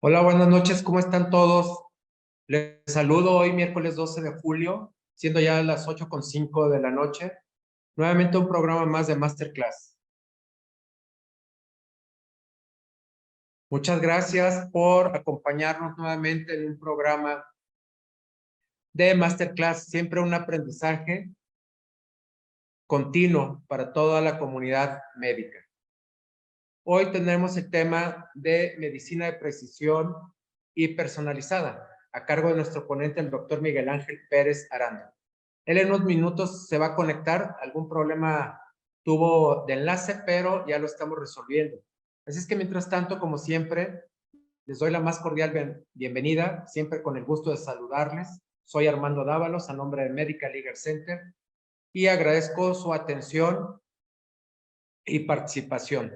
Hola, buenas noches, ¿cómo están todos? Les saludo hoy miércoles 12 de julio, siendo ya las 8:05 de la noche. Nuevamente un programa más de Masterclass. Muchas gracias por acompañarnos nuevamente en un programa de Masterclass, siempre un aprendizaje continuo para toda la comunidad médica. Hoy tenemos el tema de medicina de precisión y personalizada, a cargo de nuestro ponente, el doctor Miguel Ángel Pérez Aranda. Él en unos minutos se va a conectar, algún problema tuvo de enlace, pero ya lo estamos resolviendo. Así es que mientras tanto, como siempre, les doy la más cordial bienvenida, siempre con el gusto de saludarles. Soy Armando Dávalos, a nombre de Medical Legal Center, y agradezco su atención y participación.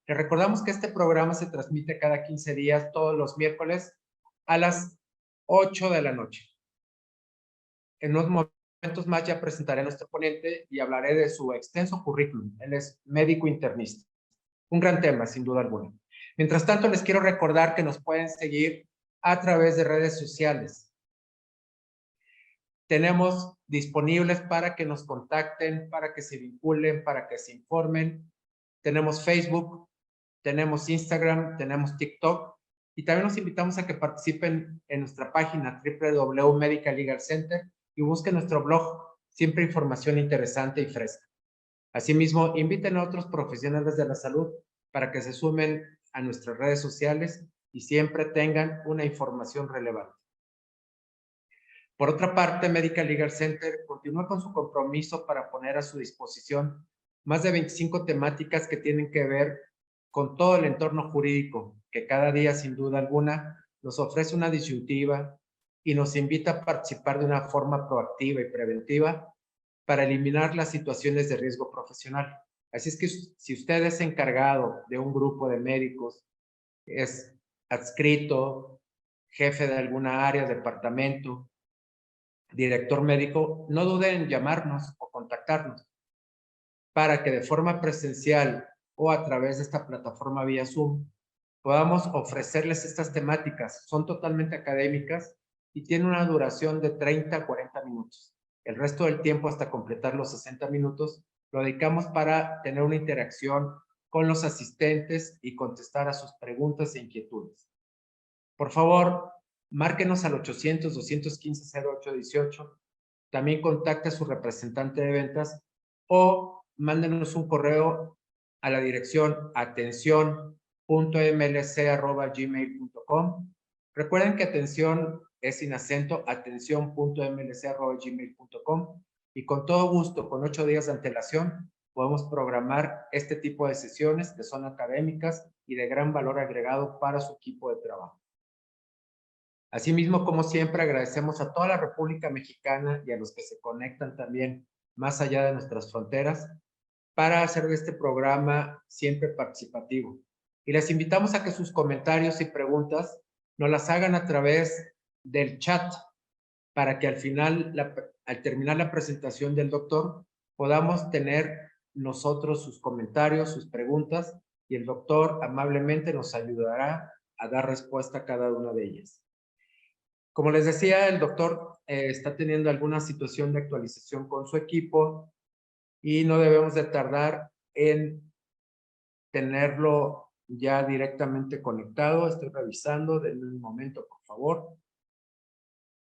Les recordamos que este programa se transmite cada 15 días, todos los miércoles, a las 8 de la noche. En unos momentos más ya presentaré a nuestro ponente y hablaré de su extenso currículum. Él es médico internista. Un gran tema, sin duda alguna. Mientras tanto, les quiero recordar que nos pueden seguir a través de redes sociales. Tenemos disponibles para que nos contacten, para que se vinculen, para que se informen. Tenemos Facebook, tenemos Instagram, tenemos TikTok, y también los invitamos a que participen en nuestra página www.medical legal center y busquen nuestro blog, siempre información interesante y fresca. Asimismo, inviten a otros profesionales de la salud para que se sumen a nuestras redes sociales y siempre tengan una información relevante. Por otra parte, Medical Legal Center continúa con su compromiso para poner a su disposición más de 25 temáticas que tienen que ver con todo el entorno jurídico, que cada día, sin duda alguna, nos ofrece una disyuntiva y nos invita a participar de una forma proactiva y preventiva para eliminar las situaciones de riesgo profesional. Así es que si usted es encargado de un grupo de médicos, es adscrito, jefe de alguna área, departamento, director médico, no dude en llamarnos o contactarnos para que de forma presencial o a través de esta plataforma vía Zoom podamos ofrecerles estas temáticas. Son totalmente académicas y tienen una duración de 30 a 40 minutos. El resto del tiempo, hasta completar los 60 minutos, lo dedicamos para tener una interacción con los asistentes y contestar a sus preguntas e inquietudes. Por favor, márquenos al 800-215-0818. También contacte a su representante de ventas o mándenos un correo a la dirección atención.mlc@gmail.com. Recuerden que atención es sin acento, atención.mlc@gmail.com, y con todo gusto, con 8 días de antelación, podemos programar este tipo de sesiones que son académicas y de gran valor agregado para su equipo de trabajo. Asimismo, como siempre, agradecemos a toda la República Mexicana y a los que se conectan también más allá de nuestras fronteras para hacer de este programa siempre participativo. Y les invitamos a que sus comentarios y preguntas nos las hagan a través del chat para que al final, al terminar la presentación del doctor, podamos tener nosotros sus comentarios, sus preguntas, y el doctor amablemente nos ayudará a dar respuesta a cada una de ellas. Como les decía, el doctor está teniendo alguna situación de actualización con su equipo y no debemos de tardar en tenerlo ya directamente conectado. Estoy revisando, denme un momento, por favor.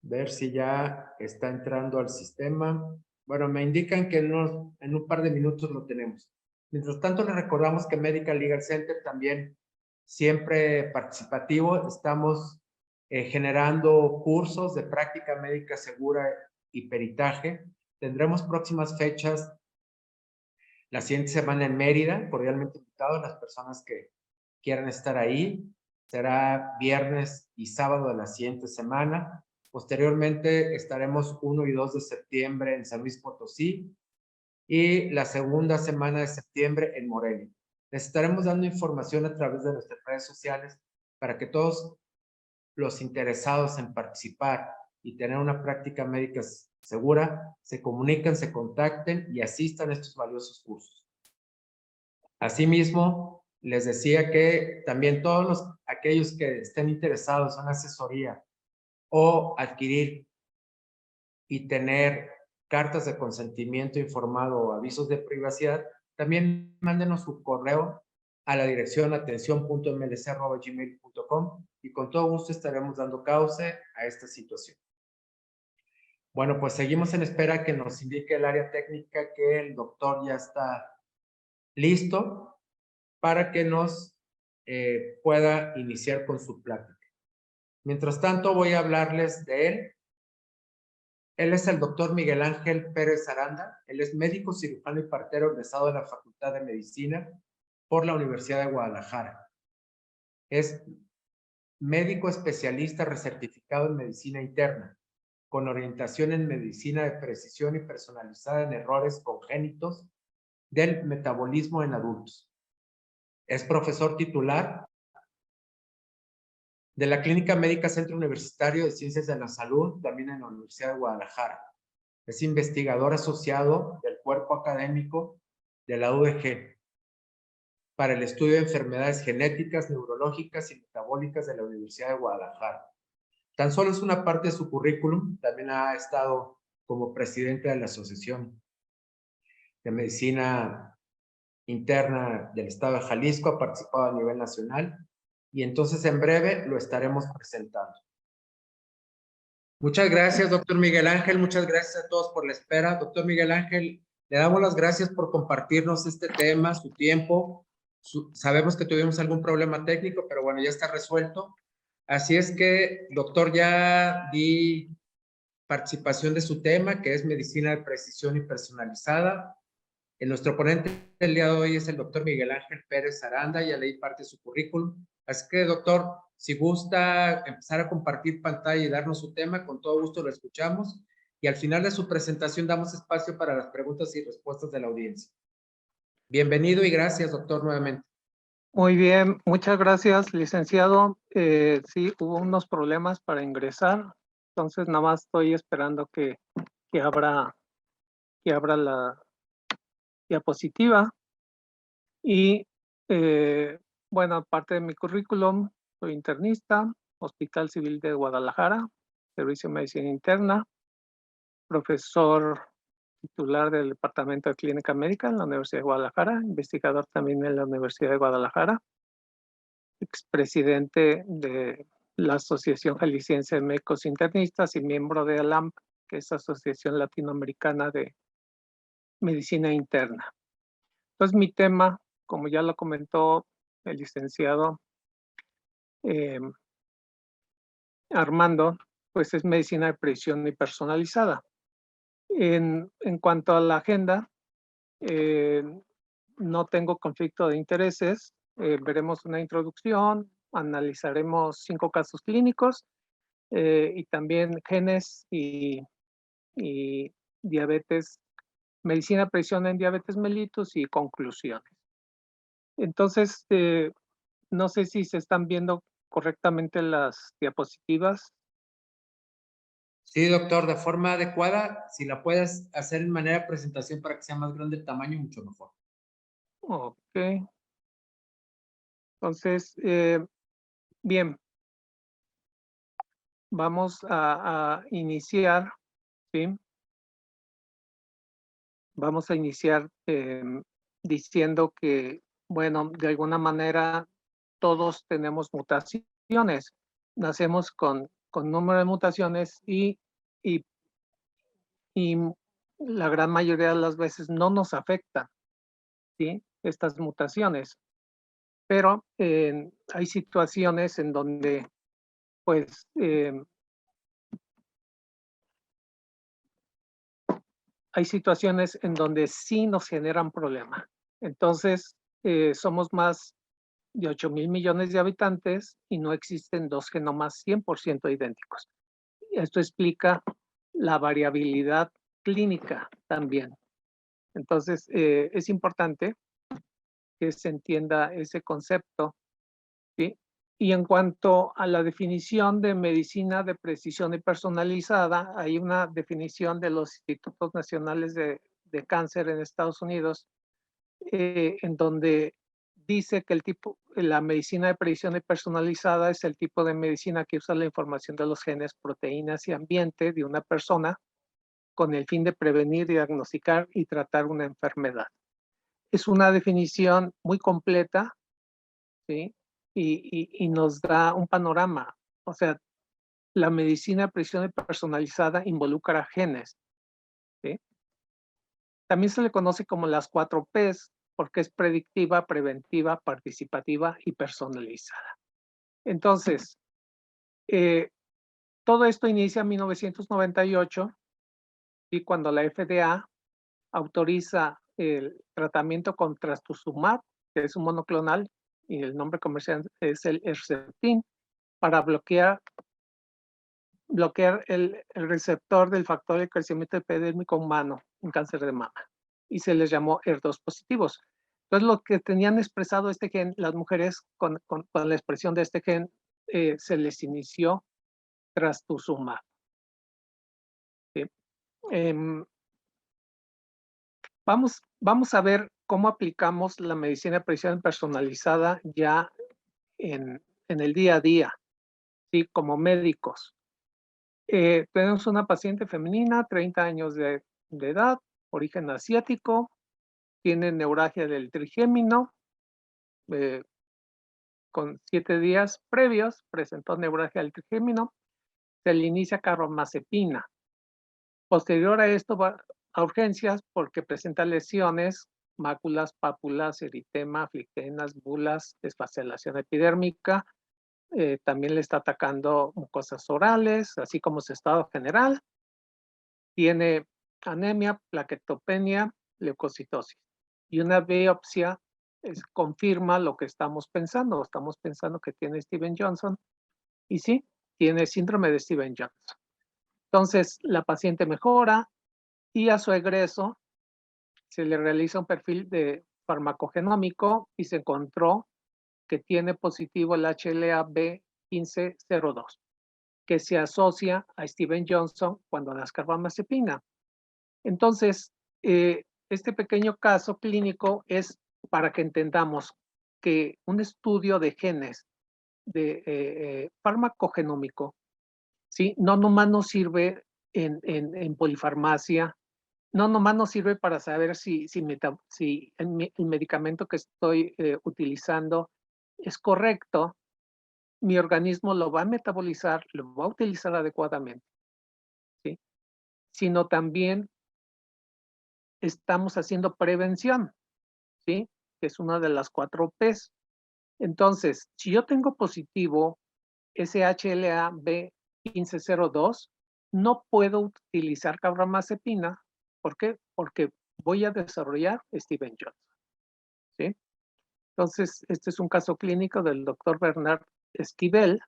Ver si ya está entrando al sistema. Bueno, me indican que en un par de minutos lo tenemos. Mientras tanto, les recordamos que Medical Legal Center también, siempre participativo, estamos generando cursos de práctica médica segura y peritaje. Tendremos próximas fechas la siguiente semana en Mérida, cordialmente invitados las personas que quieran estar ahí. Será viernes y sábado de la siguiente semana. Posteriormente estaremos 1 y 2 de septiembre en San Luis Potosí y la segunda semana de septiembre en Morelia. Les estaremos dando información a través de nuestras redes sociales para que todos los interesados en participar y tener una práctica médica segura se comuniquen, se contacten y asistan a estos valiosos cursos. Asimismo, les decía que también aquellos que estén interesados en asesoría o adquirir y tener cartas de consentimiento informado o avisos de privacidad, también mándenos su correo a la dirección atención.mlc@gmail.com y con todo gusto estaremos dando cauce a esta situación. Bueno, pues seguimos en espera que nos indique el área técnica que el doctor ya está listo para que nos pueda iniciar con su plática. Mientras tanto, voy a hablarles de él. Él es el doctor Miguel Ángel Pérez Aranda. Él es médico cirujano y partero egresado de la Facultad de Medicina por la Universidad de Guadalajara. Es médico especialista recertificado en medicina interna, con orientación en medicina de precisión y personalizada en errores congénitos del metabolismo en adultos. Es profesor titular de la Clínica Médica Centro Universitario de Ciencias de la Salud, también en la Universidad de Guadalajara. Es investigador asociado del cuerpo académico de la UDG para el estudio de enfermedades genéticas, neurológicas y metabólicas de la Universidad de Guadalajara. Tan solo es una parte de su currículum, también ha estado como presidente de la Asociación de Medicina Interna del Estado de Jalisco, ha participado a nivel nacional y entonces en breve lo estaremos presentando. Muchas gracias, doctor Miguel Ángel. Muchas gracias a todos por la espera. Doctor Miguel Ángel, le damos las gracias por compartirnos este tema, su tiempo. Sabemos que tuvimos algún problema técnico, pero bueno, ya está resuelto. Así es que, doctor, ya di participación de su tema, que es medicina de precisión y personalizada. Nuestro ponente del día de hoy es el doctor Miguel Ángel Pérez Aranda, ya leí parte de su currículum. Así que, doctor, si gusta empezar a compartir pantalla y darnos su tema, con todo gusto lo escuchamos. Y al final de su presentación damos espacio para las preguntas y respuestas de la audiencia. Bienvenido y gracias, doctor, nuevamente. Muy bien, muchas gracias, licenciado. Sí, hubo unos problemas para ingresar, entonces nada más estoy esperando que abra la diapositiva. Y bueno, aparte de mi currículum, soy internista, Hospital Civil de Guadalajara, Servicio de Medicina Interna, profesor titular del Departamento de Clínica Médica en la Universidad de Guadalajara, investigador también en la Universidad de Guadalajara, expresidente de la Asociación Jalisciense de Médicos Internistas y miembro de ALAMP, que es Asociación Latinoamericana de Medicina Interna. Entonces, mi tema, como ya lo comentó el licenciado Armando, pues es medicina de precisión y personalizada. En cuanto a la agenda, no tengo conflicto de intereses. Veremos una introducción, analizaremos 5 casos clínicos y también genes y diabetes, medicina de precisión en diabetes mellitus y conclusiones. Entonces, no sé si se están viendo correctamente las diapositivas. Sí, doctor, de forma adecuada, si la puedes hacer en manera de presentación para que sea más grande el tamaño, mucho mejor. Ok. Entonces, bien, vamos a iniciar, ¿sí? Vamos a iniciar diciendo que, bueno, de alguna manera todos tenemos mutaciones. Nacemos con número de mutaciones y la gran mayoría de las veces no nos afectan, ¿sí? Estas mutaciones. Pero hay situaciones en donde, pues, hay situaciones en donde sí nos generan problema. Entonces, somos más de 8,000 millones de habitantes y no existen 2 genomas 100% idénticos. Esto explica la variabilidad clínica también. Entonces, es importante que se entienda ese concepto, ¿sí? Y en cuanto a la definición de medicina de precisión y personalizada, hay una definición de los Institutos Nacionales de Cáncer en Estados Unidos, en donde dice que la medicina de predicción y personalizada es el tipo de medicina que usa la información de los genes, proteínas y ambiente de una persona con el fin de prevenir, diagnosticar y tratar una enfermedad. Es una definición muy completa, ¿sí? Y nos da un panorama. O sea, la medicina de predicción y personalizada involucra genes, ¿sí? También se le conoce como las 4 Ps, porque es predictiva, preventiva, participativa y personalizada. Entonces, todo esto inicia en 1998 y cuando la FDA autoriza el tratamiento con trastuzumab, que es un monoclonal, y el nombre comercial es el Herceptin, para bloquear el receptor del factor de crecimiento epidérmico humano en cáncer de mama. Y se les llamó HER2 positivos. Entonces, lo que tenían expresado este gen, las mujeres con la expresión de este gen, se les inició trastuzumab. ¿Sí? Vamos a ver cómo aplicamos la medicina de precisión personalizada ya en el día a día, ¿sí? Como médicos. Tenemos una paciente femenina, 30 años de edad, origen asiático, tiene neuralgia del trigémino, con 7 días previos presentó neuralgia del trigémino, se le inicia carbamazepina. Posterior a esto va a urgencias porque presenta lesiones, máculas, pápulas, eritema, aflictenas, bulas, desfacelación epidérmica. También le está atacando mucosas orales, así como su estado general. Tiene anemia, plaquetopenia, leucocitosis. Y una biopsia confirma lo que estamos pensando. Estamos pensando que tiene Steven Johnson. Y sí, tiene síndrome de Steven Johnson. Entonces, la paciente mejora y a su egreso se le realiza un perfil de farmacogenómico y se encontró que tiene positivo el HLA-B1502, que se asocia a Steven Johnson cuando das carbamazepina. Entonces, este pequeño caso clínico es para que entendamos que un estudio de genes de farmacogenómico, ¿sí? No nomás nos sirve en polifarmacia, no nomás nos sirve para saber si el medicamento que estoy utilizando es correcto, mi organismo lo va a metabolizar, lo va a utilizar adecuadamente, ¿sí? Sino también estamos haciendo prevención, ¿sí? Que es una de las 4 Ps. Entonces, si yo tengo positivo SHLA-B1502, no puedo utilizar carbamazepina. ¿Por qué? Porque voy a desarrollar Steven Johnson, ¿sí? Entonces, este es un caso clínico del doctor Bernard Esquivel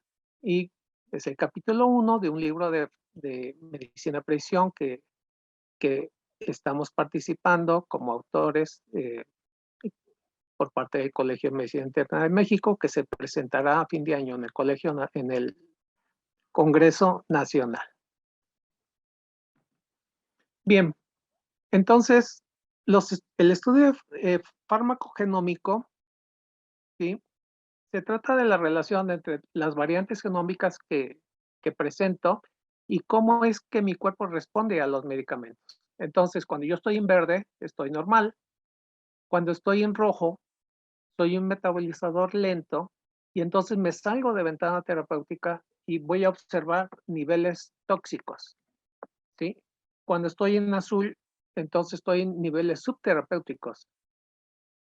y es el capítulo 1 de un libro de medicina de precisión que estamos participando como autores por parte del Colegio de Medicina Interna de México, que se presentará a fin de año en el Congreso Nacional. Bien, entonces, el estudio farmacogenómico, ¿sí? Se trata de la relación entre las variantes genómicas que presento y cómo es que mi cuerpo responde a los medicamentos. Entonces, cuando yo estoy en verde, estoy normal. Cuando estoy en rojo, soy un metabolizador lento y entonces me salgo de ventana terapéutica y voy a observar niveles tóxicos, ¿sí? Cuando estoy en azul, entonces estoy en niveles subterapéuticos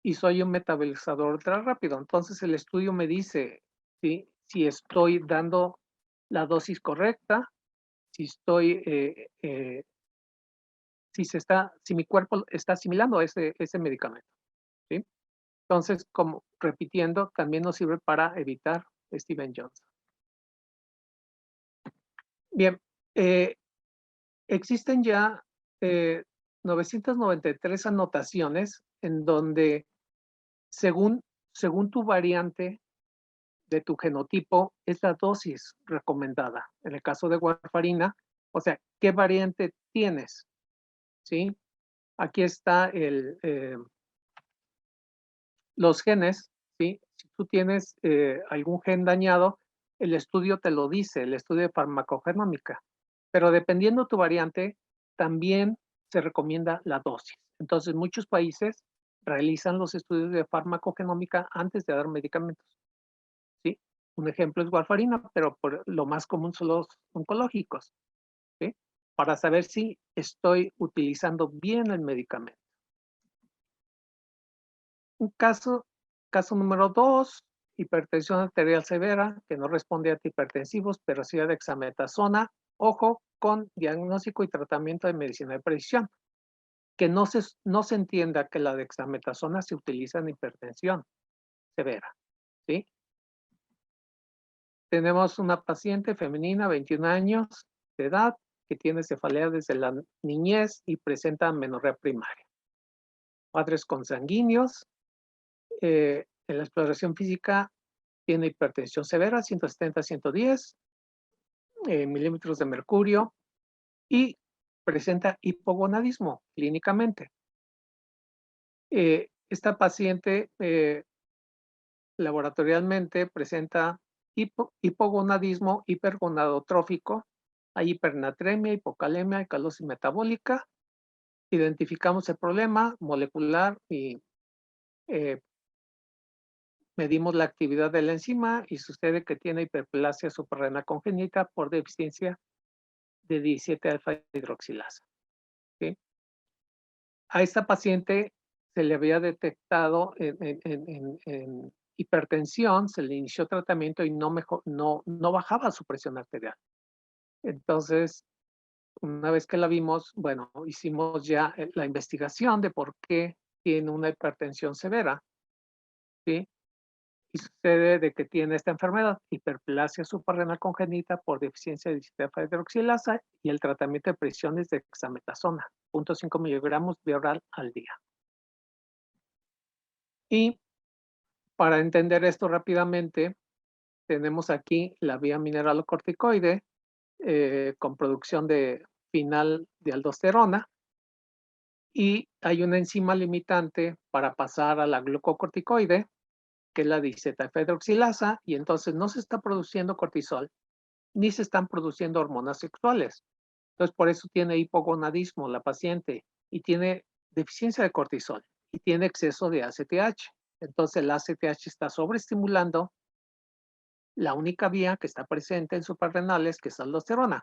y soy un metabolizador ultra rápido. Entonces el estudio me dice, ¿sí? Si estoy dando la dosis correcta, si estoy, si mi cuerpo está asimilando ese medicamento, ¿sí? Entonces, como repitiendo, también nos sirve para evitar Steven Johnson. Bien, existen ya 993 anotaciones en donde según tu variante de tu genotipo es la dosis recomendada. En el caso de warfarina, o sea, ¿qué variante tienes? ¿Sí? Aquí está los genes ¿sí? Si tú tienes algún gen dañado, el estudio te lo dice, el estudio de farmacogenómica, pero dependiendo tu variante, también se recomienda la dosis. Entonces, muchos países realizan los estudios de farmacogenómica antes de dar medicamentos, ¿sí? Un ejemplo es warfarina, pero lo más común son los oncológicos, ¿sí? Para saber si estoy utilizando bien el medicamento. Un caso número 2, hipertensión arterial severa, que no responde a antihipertensivos, pero sí a dexametasona. Ojo con diagnóstico y tratamiento de medicina de precisión. Que no se entienda que la dexametasona se utiliza en hipertensión severa, ¿sí? Tenemos una paciente femenina, 21 años de edad, que tiene cefalea desde la niñez y presenta amenorrea primaria. Padres consanguíneos, en la exploración física tiene hipertensión severa, 170-110 milímetros de mercurio y presenta hipogonadismo clínicamente. Esta paciente laboratorialmente presenta hipogonadismo hipergonadotrófico, hay hipernatremia, hipocalemia, alcalosis metabólica. Identificamos el problema molecular y medimos la actividad de la enzima y sucede que tiene hiperplasia suprarrenal congénita por deficiencia de 17-alfa hidroxilasa, ¿sí? A esta paciente se le había detectado en hipertensión, se le inició tratamiento y no bajaba su presión arterial. Entonces, una vez que la vimos, bueno, hicimos ya la investigación de por qué tiene una hipertensión severa, ¿sí? Y sucede de que tiene esta enfermedad, hiperplasia suprarrenal congénita por deficiencia de 17-alfa hidroxilasa y el tratamiento de presión es de dexametasona, 0.5 miligramos vía oral al día. Y para entender esto rápidamente, tenemos aquí la vía mineralocorticoide con producción final de aldosterona y hay una enzima limitante para pasar a la glucocorticoide, que es la diacetohidroxilasa, y entonces no se está produciendo cortisol ni se están produciendo hormonas sexuales. Entonces, por eso tiene hipogonadismo la paciente y tiene deficiencia de cortisol y tiene exceso de ACTH. Entonces, el ACTH está sobreestimulando la única vía que está presente en suprarrenales, que es aldosterona.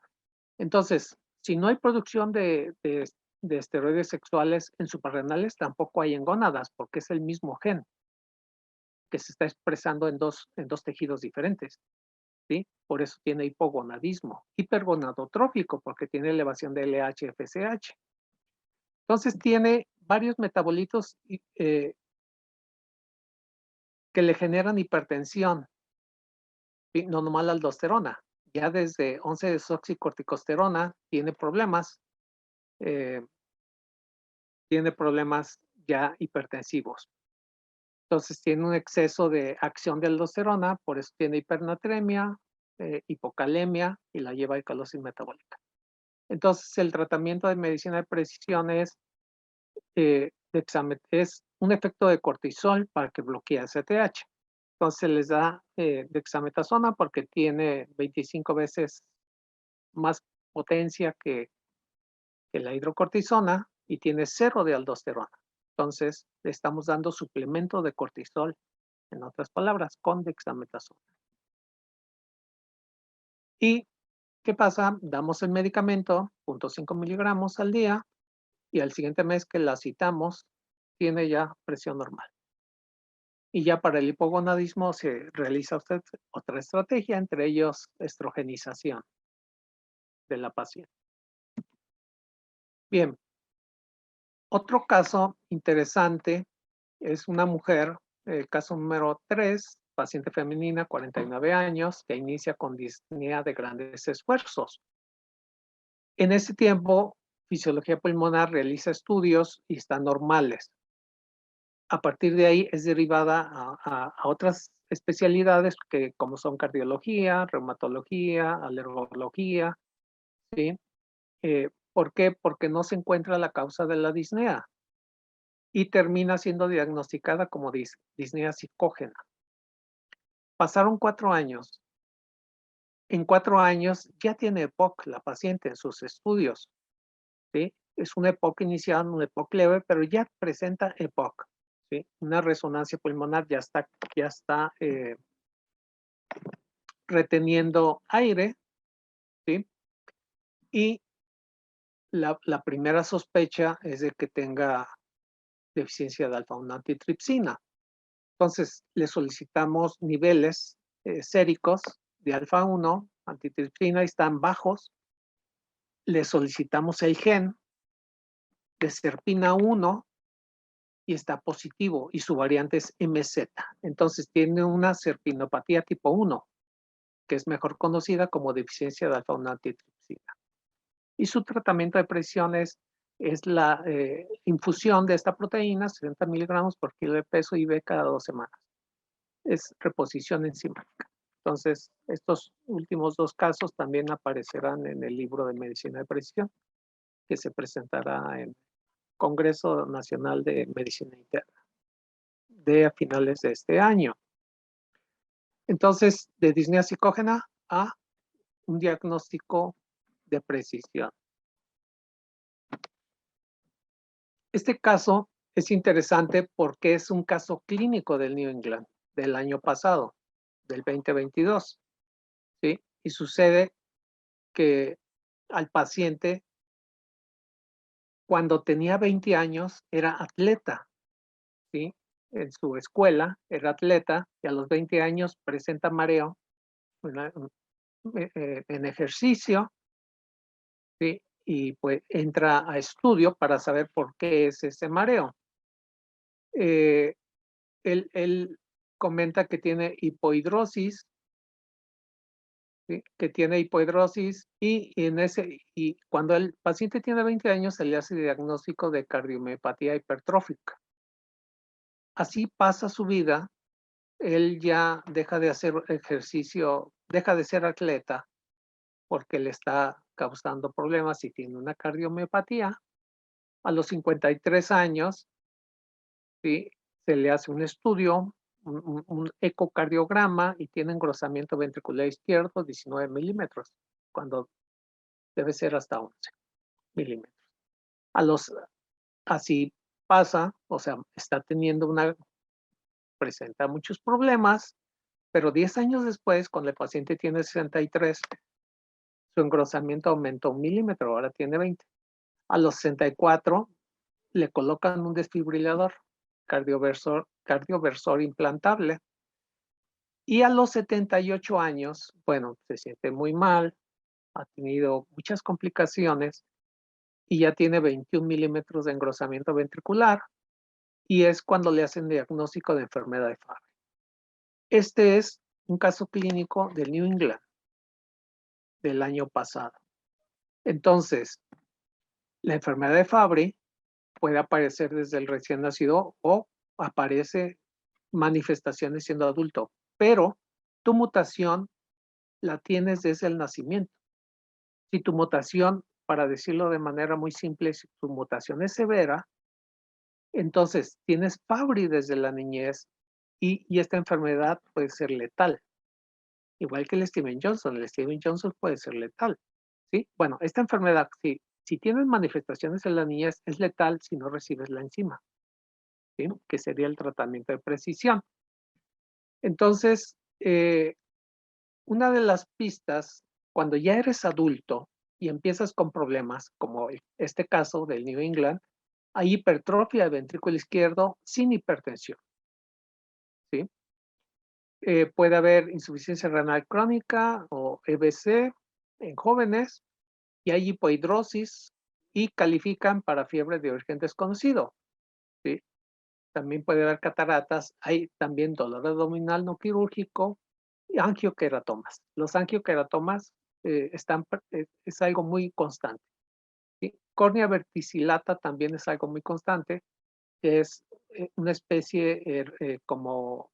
Entonces, si no hay producción de esteroides sexuales en suprarrenales, tampoco hay en gónadas, porque es el mismo gen que se está expresando en dos tejidos diferentes, ¿sí? Por eso tiene hipogonadismo, hipergonadotrófico, porque tiene elevación de LH-FSH. Entonces tiene varios metabolitos que le generan hipertensión, ¿sí? No nomás la aldosterona. Ya desde 11-desoxicorticosterona eh, tiene problemas ya hipertensivos. Entonces tiene un exceso de acción de aldosterona, por eso tiene hipernatremia, hipocalemia y la lleva a alcalosis metabólica. Entonces el tratamiento de medicina de precisión es un efecto de cortisol para que bloquee ACTH. Entonces les da dexametasona porque tiene 25 veces más potencia que la hidrocortisona y tiene 0 de aldosterona. Entonces le estamos dando suplemento de cortisol, en otras palabras, con dexametasona. ¿Y qué pasa? Damos el medicamento, 0.5 miligramos al día, y al siguiente mes que la citamos, tiene ya presión normal. Y ya para el hipogonadismo se realiza otra estrategia, entre ellos estrogenización de la paciente. Bien, otro caso interesante es una mujer, caso número 3, paciente femenina, 49 años, que inicia con disnea de grandes esfuerzos. En ese tiempo, fisiología pulmonar realiza estudios y están normales. A partir de ahí es derivada a otras especialidades que como son cardiología, reumatología, alergología, ¿sí? ¿Por qué? Porque no se encuentra la causa de la disnea y termina siendo diagnosticada como disnea psicógena. Pasaron 4 años. En 4 años ya tiene EPOC la paciente en sus estudios, ¿sí? Es una EPOC inicial, una EPOC leve, pero ya presenta EPOC, ¿sí? Una resonancia pulmonar ya está reteniendo aire, ¿sí? Y la primera sospecha es de que tenga deficiencia de alfa-1 antitripsina. Entonces, le solicitamos niveles séricos de alfa-1 antitripsina, están bajos. Le solicitamos el gen de serpina 1 y está positivo y su variante es MZ. Entonces, tiene una serpinopatía tipo 1, que es mejor conocida como deficiencia de alfa-1 antitripsina. Y su tratamiento de presión es la infusión de esta proteína, 60 miligramos por kilo de peso IV cada 2 semanas. Es reposición enzimática. Entonces, estos últimos 2 casos también aparecerán en el libro de medicina de precisión, que se presentará en Congreso Nacional de Medicina Interna a finales de este año. Entonces, de disnea psicógena a un diagnóstico de precisión. Este caso es interesante porque es un caso clínico del New England del año pasado, del 2022, ¿sí? Y sucede que al paciente, cuando tenía 20 años, era atleta, ¿sí? En su escuela era atleta y a los 20 años presenta mareo en ejercicio, ¿sí? Y pues entra a estudio para saber por qué es ese mareo. Él comenta que tiene hipohidrosis, ¿sí? Que tiene hipohidrosis y cuando el paciente tiene 20 años se le hace diagnóstico de cardiomiopatía hipertrófica. Así pasa su vida, él ya deja de hacer ejercicio, deja de ser atleta porque le está causando problemas y tiene una cardiomiopatía. A los 53 años, ¿sí? Se le hace un estudio, un ecocardiograma y tiene engrosamiento ventricular izquierdo 19 milímetros, cuando debe ser hasta 11 milímetros. Así pasa, o sea, presenta muchos problemas, pero 10 años después, cuando el paciente tiene 63, su engrosamiento aumentó 1 milímetro, ahora tiene 20. A los 64 le colocan un desfibrilador cardioversor implantable. Y a los 78 años, bueno, se siente muy mal, ha tenido muchas complicaciones y ya tiene 21 milímetros de engrosamiento ventricular y es cuando le hacen diagnóstico de enfermedad de Fabry. Este es un caso clínico del New England del año pasado. Entonces, la enfermedad de Fabry puede aparecer desde el recién nacido o aparece manifestaciones siendo adulto, pero tu mutación la tienes desde el nacimiento. Si tu mutación, para decirlo de manera muy simple, si tu mutación es severa, entonces tienes Fabry desde la niñez y esta enfermedad puede ser letal. Igual que el Steven Johnson puede ser letal, ¿sí? Bueno, esta enfermedad, si tienes manifestaciones en la niñez, es letal si no recibes la enzima, ¿sí? Que sería el tratamiento de precisión. Entonces, una de las pistas, cuando ya eres adulto y empiezas con problemas, como este caso del New England, hay hipertrofia del ventrículo izquierdo sin hipertensión, ¿sí? Puede haber insuficiencia renal crónica o EBC en jóvenes y hay hipohidrosis y califican para fiebre de origen desconocido, ¿sí? También puede haber cataratas, hay también dolor abdominal no quirúrgico y angioqueratomas. Los angioqueratomas es algo muy constante, ¿sí? Córnea verticillata también es algo muy constante, que es una especie como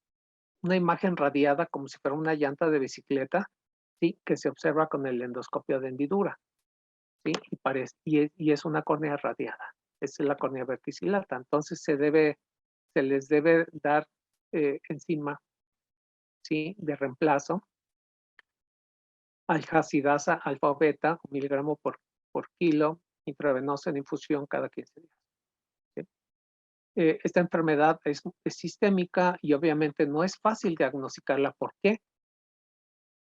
una imagen radiada, como si fuera una llanta de bicicleta, ¿sí? Que se observa con el endoscopio de hendidura, ¿sí? Y es una córnea radiada, es la córnea verticillata. Entonces se les debe dar enzima ¿sí? De reemplazo. Aljacidasa alfa o beta, 1 miligramo por kilo, intravenosa en infusión cada 15 días. ¿Sí? Esta enfermedad es sistémica y obviamente no es fácil diagnosticarla. ¿Por qué?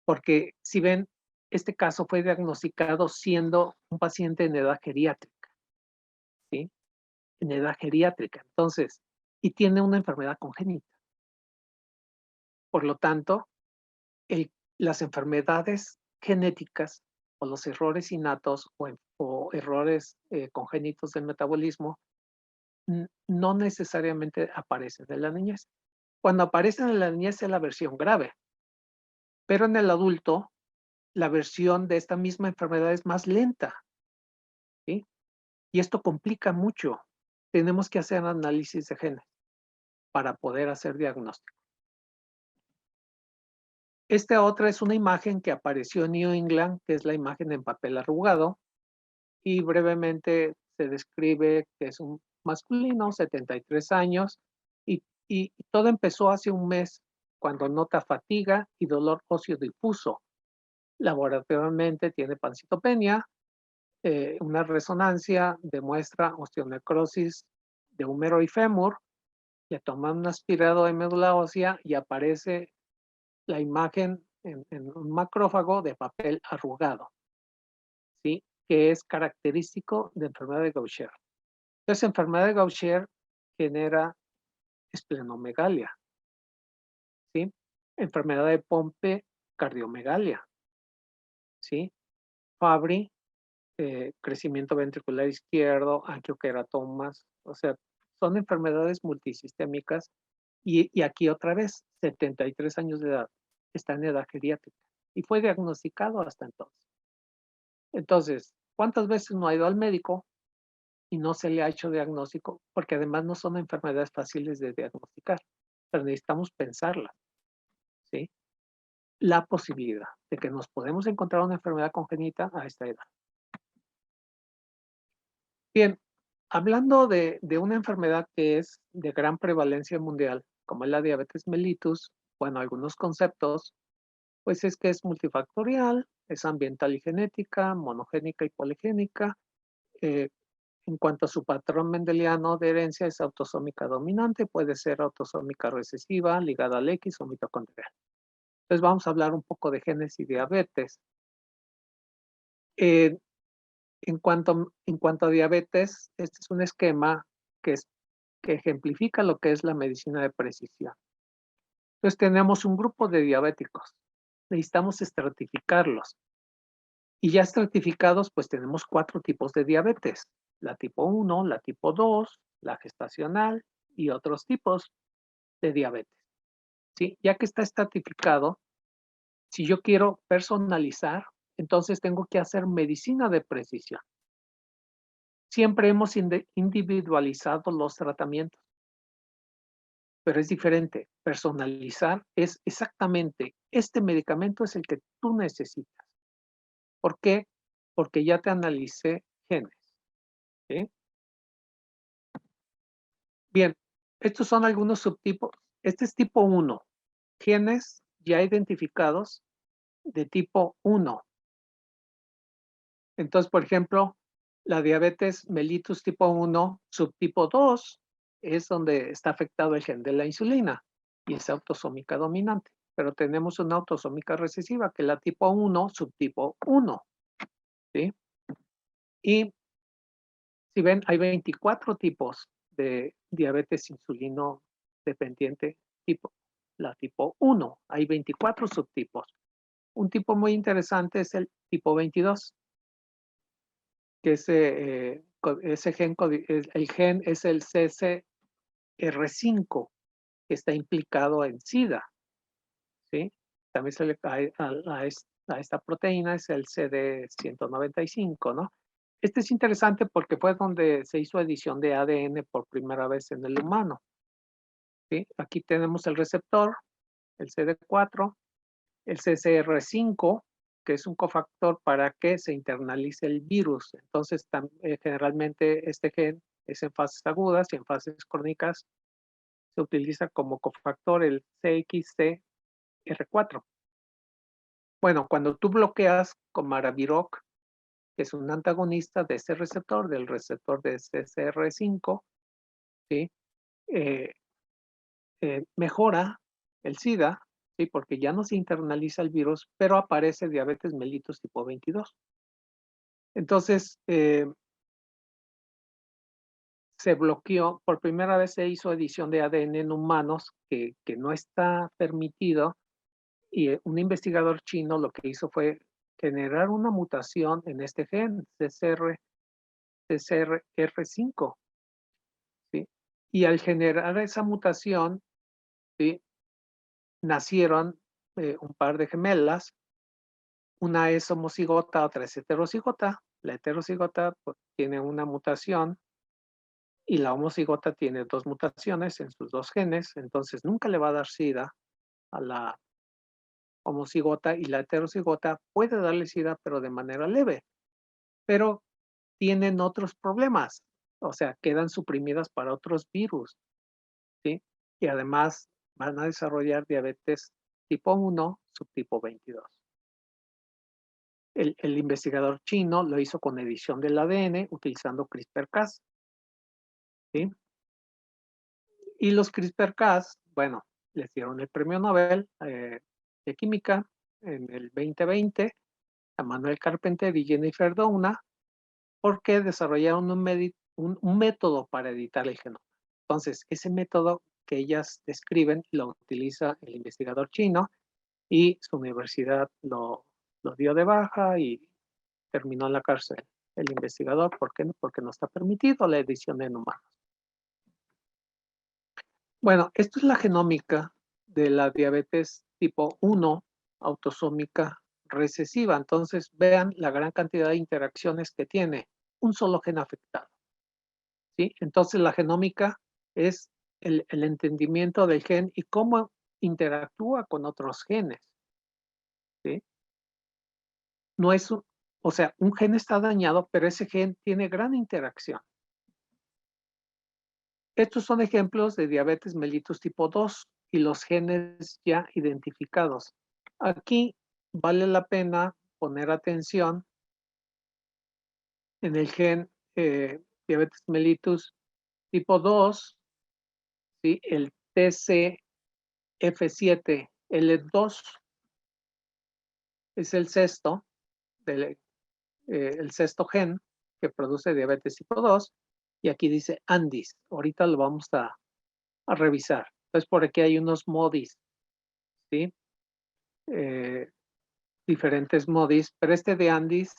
Porque si ven, este caso fue diagnosticado siendo un paciente en edad geriátrica, ¿sí? En edad geriátrica. Entonces, y tiene una enfermedad congénita. Por lo tanto, las enfermedades genéticas o los errores innatos o errores congénitos del metabolismo no necesariamente aparecen en la niñez. Cuando aparecen en la niñez es la versión grave, pero en el adulto la versión de esta misma enfermedad es más lenta, ¿sí? Y esto complica mucho. Tenemos que hacer análisis de genes para poder hacer diagnóstico. Esta otra es una imagen que apareció en New England, que es la imagen en papel arrugado, y brevemente se describe que es un masculino, 73 años, y todo empezó hace un mes, cuando nota fatiga y dolor óseo difuso. Laboratorialmente tiene pancitopenia, una resonancia demuestra osteonecrosis de húmero y fémur, le toman un aspirado de médula ósea y aparece la imagen en un macrófago de papel arrugado, ¿sí? Que es característico de enfermedad de Gaucher. Entonces, enfermedad de Gaucher genera esplenomegalia, ¿sí? Enfermedad de Pompe, cardiomegalia, ¿sí? Fabry, crecimiento ventricular izquierdo, angioqueratomas, o sea, son enfermedades multisistémicas y aquí otra vez, 73 años de edad, está en edad geriátrica y fue diagnosticado hasta entonces. Entonces, ¿cuántas veces no ha ido al médico y no se le ha hecho diagnóstico? Porque además no son enfermedades fáciles de diagnosticar, pero necesitamos pensarlas, ¿sí? La posibilidad de que nos podemos encontrar una enfermedad congénita a esta edad. Bien, hablando de una enfermedad que es de gran prevalencia mundial, como es la diabetes mellitus, bueno, algunos conceptos, pues es que es multifactorial, es ambiental y genética, monogénica y poligénica. En cuanto a su patrón mendeliano de herencia, es autosómica dominante, puede ser autosómica recesiva, ligada al X o mitocondrial. Entonces vamos a hablar un poco de genes y diabetes. En cuanto a diabetes, este es un esquema que ejemplifica lo que es la medicina de precisión. Entonces tenemos un grupo de diabéticos. Necesitamos estratificarlos. Y ya estratificados, pues tenemos 4 tipos de diabetes. La tipo 1, la tipo 2, la gestacional y otros tipos de diabetes. ¿Sí? Ya que está estratificado, si yo quiero personalizar, entonces tengo que hacer medicina de precisión. Siempre hemos individualizado los tratamientos, pero es diferente. Personalizar es exactamente, este medicamento es el que tú necesitas. ¿Por qué? Porque ya te analicé genes. ¿Sí? Bien, estos son algunos subtipos. Este es tipo 1. Genes ya identificados de tipo 1. Entonces, por ejemplo, la diabetes mellitus tipo 1, subtipo 2, es donde está afectado el gen de la insulina y es autosómica dominante. Pero tenemos una autosómica recesiva, que es la tipo 1, subtipo 1. ¿Sí? Y si ven, hay 24 tipos de diabetes insulino dependiente la tipo 1. Hay 24 subtipos. Un tipo muy interesante es el tipo 22, que ese gen, el gen es el CCR5, que está implicado en SIDA, ¿sí? También se le cae a esta proteína, es el CD195, ¿no? Este es interesante porque fue donde se hizo edición de ADN por primera vez en el humano, ¿sí? Aquí tenemos el receptor, el CD4, el CCR5, que es un cofactor para que se internalice el virus. Entonces, generalmente este gen es en fases agudas y en fases crónicas se utiliza como cofactor el CXC CCR4. Bueno, cuando tú bloqueas con Maraviroc, que es un antagonista de ese receptor, del receptor de CCR5, ¿sí? Mejora el SIDA, ¿sí? Porque ya no se internaliza el virus, pero aparece diabetes mellitus tipo 22. Entonces, se bloqueó, por primera vez se hizo edición de ADN en humanos, que no está permitido, y un investigador chino lo que hizo fue generar una mutación en este gen, CCR5, ¿sí? Y al generar esa mutación, ¿sí? Nacieron un par de gemelas, una es homocigota, otra es heterocigota. La heterocigota pues, tiene una mutación y la homocigota tiene 2 mutaciones en sus 2 genes, entonces nunca le va a dar SIDA a la homocigota, y la heterocigota puede darle SIDA, pero de manera leve, pero tienen otros problemas, o sea, quedan suprimidas para otros virus, ¿sí? Y además van a desarrollar diabetes tipo 1, subtipo 22. El investigador chino lo hizo con edición del ADN utilizando CRISPR-Cas, ¿sí? Y los CRISPR-Cas, bueno, les dieron el premio Nobel de Química en el 2020 a Manuel Carpenter y Jennifer Doudna, porque desarrollaron un método para editar el genoma. Entonces, ese método que ellas describen lo utiliza el investigador chino y su universidad lo dio de baja y terminó en la cárcel. El investigador, ¿por qué? Porque no está permitido la edición en humanos. Bueno, esto es la genómica de la diabetes tipo 1 autosómica recesiva. Entonces, vean la gran cantidad de interacciones que tiene un solo gen afectado, ¿sí? Entonces, la genómica es el entendimiento del gen y cómo interactúa con otros genes, ¿sí? No es o sea, un gen está dañado, pero ese gen tiene gran interacción. Estos son ejemplos de diabetes mellitus tipo 2 y los genes ya identificados. Aquí vale la pena poner atención en el gen diabetes mellitus tipo 2, ¿sí? El TCF7L2 es el sexto, el sexto gen que produce diabetes tipo 2, y aquí dice Andis. Ahorita lo vamos a revisar. Entonces, por aquí hay unos MODIs, ¿sí? Diferentes MODIs, pero este de Andis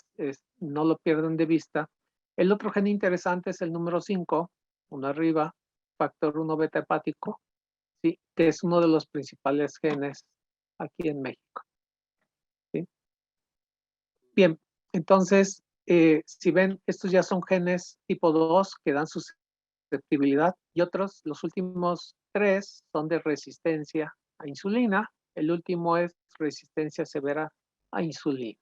no lo pierdan de vista. El otro gen interesante es el número 5, uno arriba, factor 1 beta hepático, ¿sí? Que es uno de los principales genes aquí en México, ¿sí? Bien, entonces, si ven, estos ya son genes tipo 2 que dan susceptibilidad, y otros, los últimos 3 son de resistencia a insulina. El último es resistencia severa a insulina.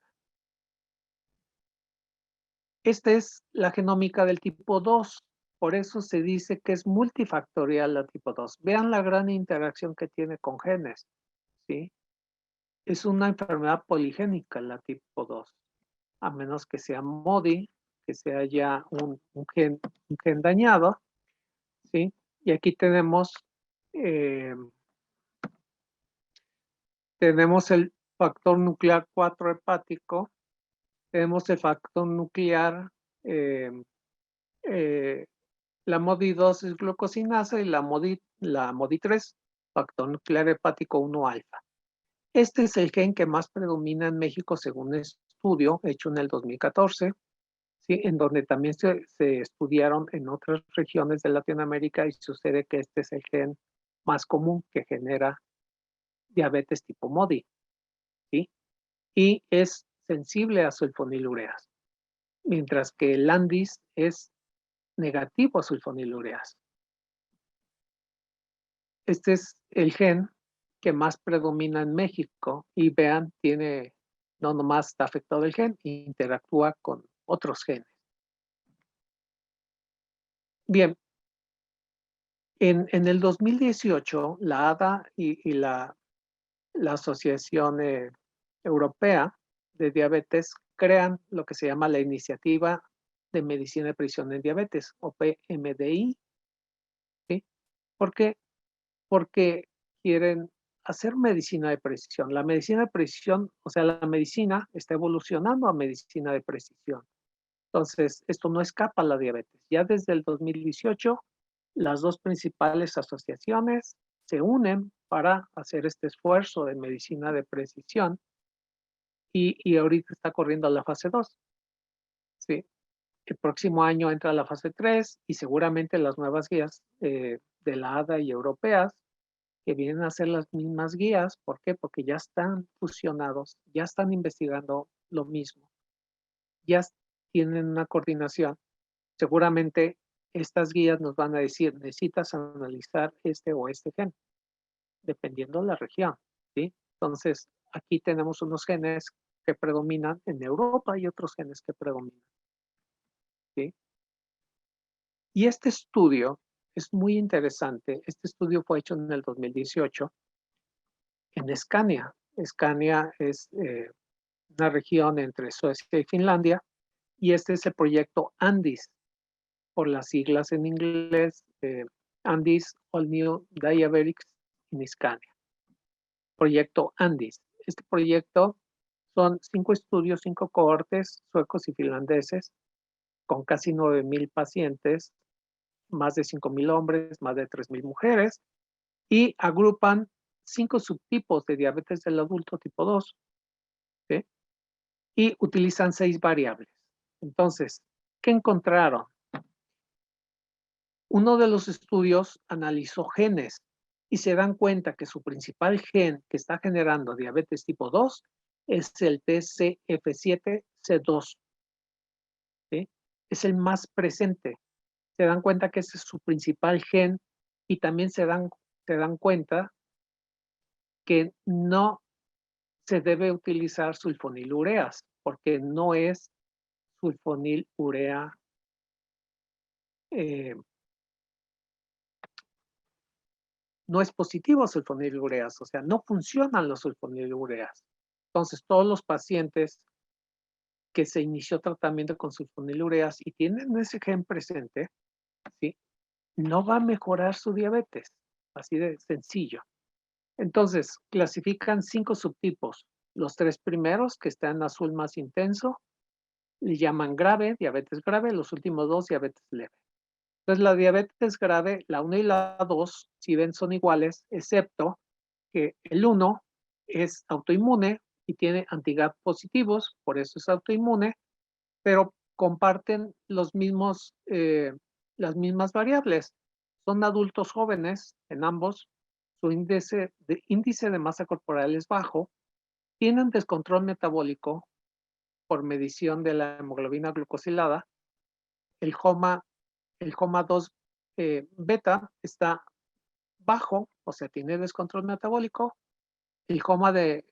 Esta es la genómica del tipo 2, por eso se dice que es multifactorial la tipo 2. Vean la gran interacción que tiene con genes, ¿sí? Es una enfermedad poligénica la tipo 2, a menos que sea MODI, que sea ya un gen dañado, ¿sí? Y aquí eh, tenemos el factor nuclear 4 hepático, tenemos el factor nuclear eh, eh, la MODI2 es glucosinasa y la MODI3, factor nuclear hepático 1 alfa. Este es el gen que más predomina en México según un estudio hecho en el 2014, ¿sí? En donde también se estudiaron en otras regiones de Latinoamérica y sucede que este es el gen más común que genera diabetes tipo MODI, ¿sí? Y es sensible a sulfonilureas, mientras que el Andis es negativo a sulfonilureas. Este es el gen que más predomina en México y vean, no nomás está afectado el gen, interactúa con otros genes. Bien, en el 2018, la ADA y la la Asociación Europea de Diabetes crean lo que se llama la Iniciativa de Medicina de Precisión en Diabetes, o PMDI. ¿Sí? ¿Por qué? Porque quieren hacer medicina de precisión. La medicina de precisión, o sea, la medicina está evolucionando a medicina de precisión. Entonces, esto no escapa a la diabetes. Ya desde el 2018, las dos principales asociaciones se unen para hacer este esfuerzo de medicina de precisión y ahorita está corriendo la fase 2. ¿Sí? El próximo año entra la fase 3 y seguramente las nuevas guías de la ADA y europeas que vienen a ser las mismas guías. ¿Por qué? Porque ya están fusionados, ya están investigando lo mismo, ya tienen una coordinación. Seguramente estas guías nos van a decir, necesitas analizar este o este gen, dependiendo de la región, ¿sí? Entonces, aquí tenemos unos genes que predominan en Europa y otros genes que predominan, ¿sí? Y este estudio es muy interesante. Este estudio fue hecho en el 2018 en Scania. Scania es una región entre Suecia y Finlandia, y este es el proyecto ANDIS, por las siglas en inglés, ANDIS, All New Diabetics in Scania. Proyecto ANDIS. Este proyecto son 5 estudios, 5 cohortes suecos y finlandeses, con casi 9,000 pacientes, más de 5,000 hombres, más de 3,000 mujeres, y agrupan 5 subtipos de diabetes del adulto tipo 2, ¿sí? Y utilizan 6 variables. Entonces, ¿qué encontraron? Uno de los estudios analizó genes y se dan cuenta que su principal gen que está generando diabetes tipo 2 es el TCF7C2, ¿sí? Es el más presente. Se dan cuenta que ese es su principal gen y también se dan cuenta que no se debe utilizar sulfonilureas porque no es sulfonilurea no es positivo a sulfonilureas, o sea, no funcionan los sulfonilureas. Entonces, todos los pacientes que se inició tratamiento con sulfonilureas y tienen ese gen presente, ¿sí? No va a mejorar su diabetes, así de sencillo. Entonces, clasifican 5 subtipos. Los 3 primeros, que están en azul más intenso, le llaman grave, diabetes grave, los últimos 2, diabetes leve. Entonces, la diabetes grave, la 1 y la 2, si ven, son iguales, excepto que el 1 es autoinmune y tiene anti-GAP positivos, por eso es autoinmune, pero comparten los mismos, las mismas variables. Son adultos jóvenes en ambos, su índice de masa corporal es bajo, tienen descontrol metabólico por medición de la hemoglobina glucosilada, el HOMA2 beta está bajo, o sea, tiene descontrol metabólico, el HOMA de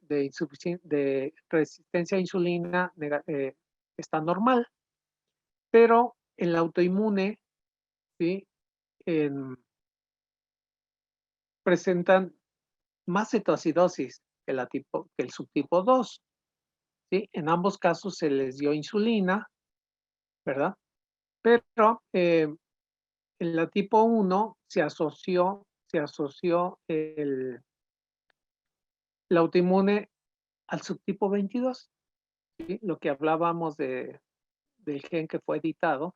resistencia a insulina está normal, pero el autoinmune, ¿sí? Presentan más cetoacidosis que el subtipo 2, ¿sí? En ambos casos se les dio insulina, ¿verdad? Pero en la tipo 1 se asoció el autoinmune al subtipo 22, ¿sí? Lo que hablábamos del gen que fue editado.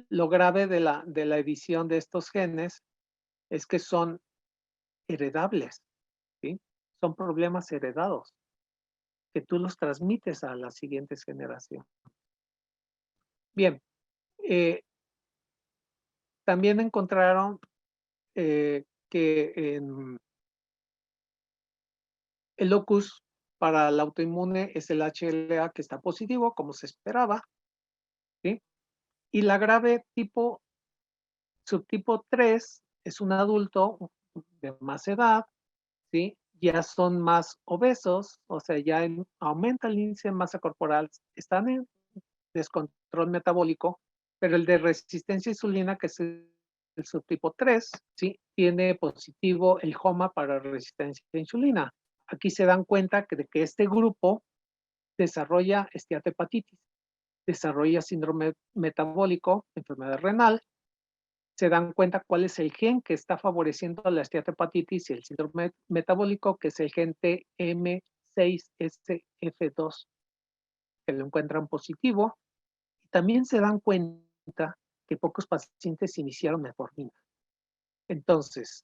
Lo grave de la edición de estos genes es que son heredables, ¿sí? Son problemas heredados que tú los transmites a las siguientes generaciones. Bien, también encontraron que el locus para el autoinmune es el HLA que está positivo, como se esperaba, ¿sí? Y la grave subtipo 3 es un adulto de más edad, ¿sí? Ya son más obesos, o sea, ya aumenta el índice de masa corporal, están en descontrol metabólico, pero el de resistencia a insulina, que es el subtipo 3, ¿sí? Tiene positivo el HOMA para resistencia a la insulina. Aquí se dan cuenta de que este grupo desarrolla esteatohepatitis, desarrolla síndrome metabólico, enfermedad renal. Se dan cuenta cuál es el gen que está favoreciendo la esteatohepatitis y el síndrome metabólico, que es el gen TM6SF2, que lo encuentran positivo. Y también se dan cuenta que pocos pacientes iniciaron metformina. Entonces,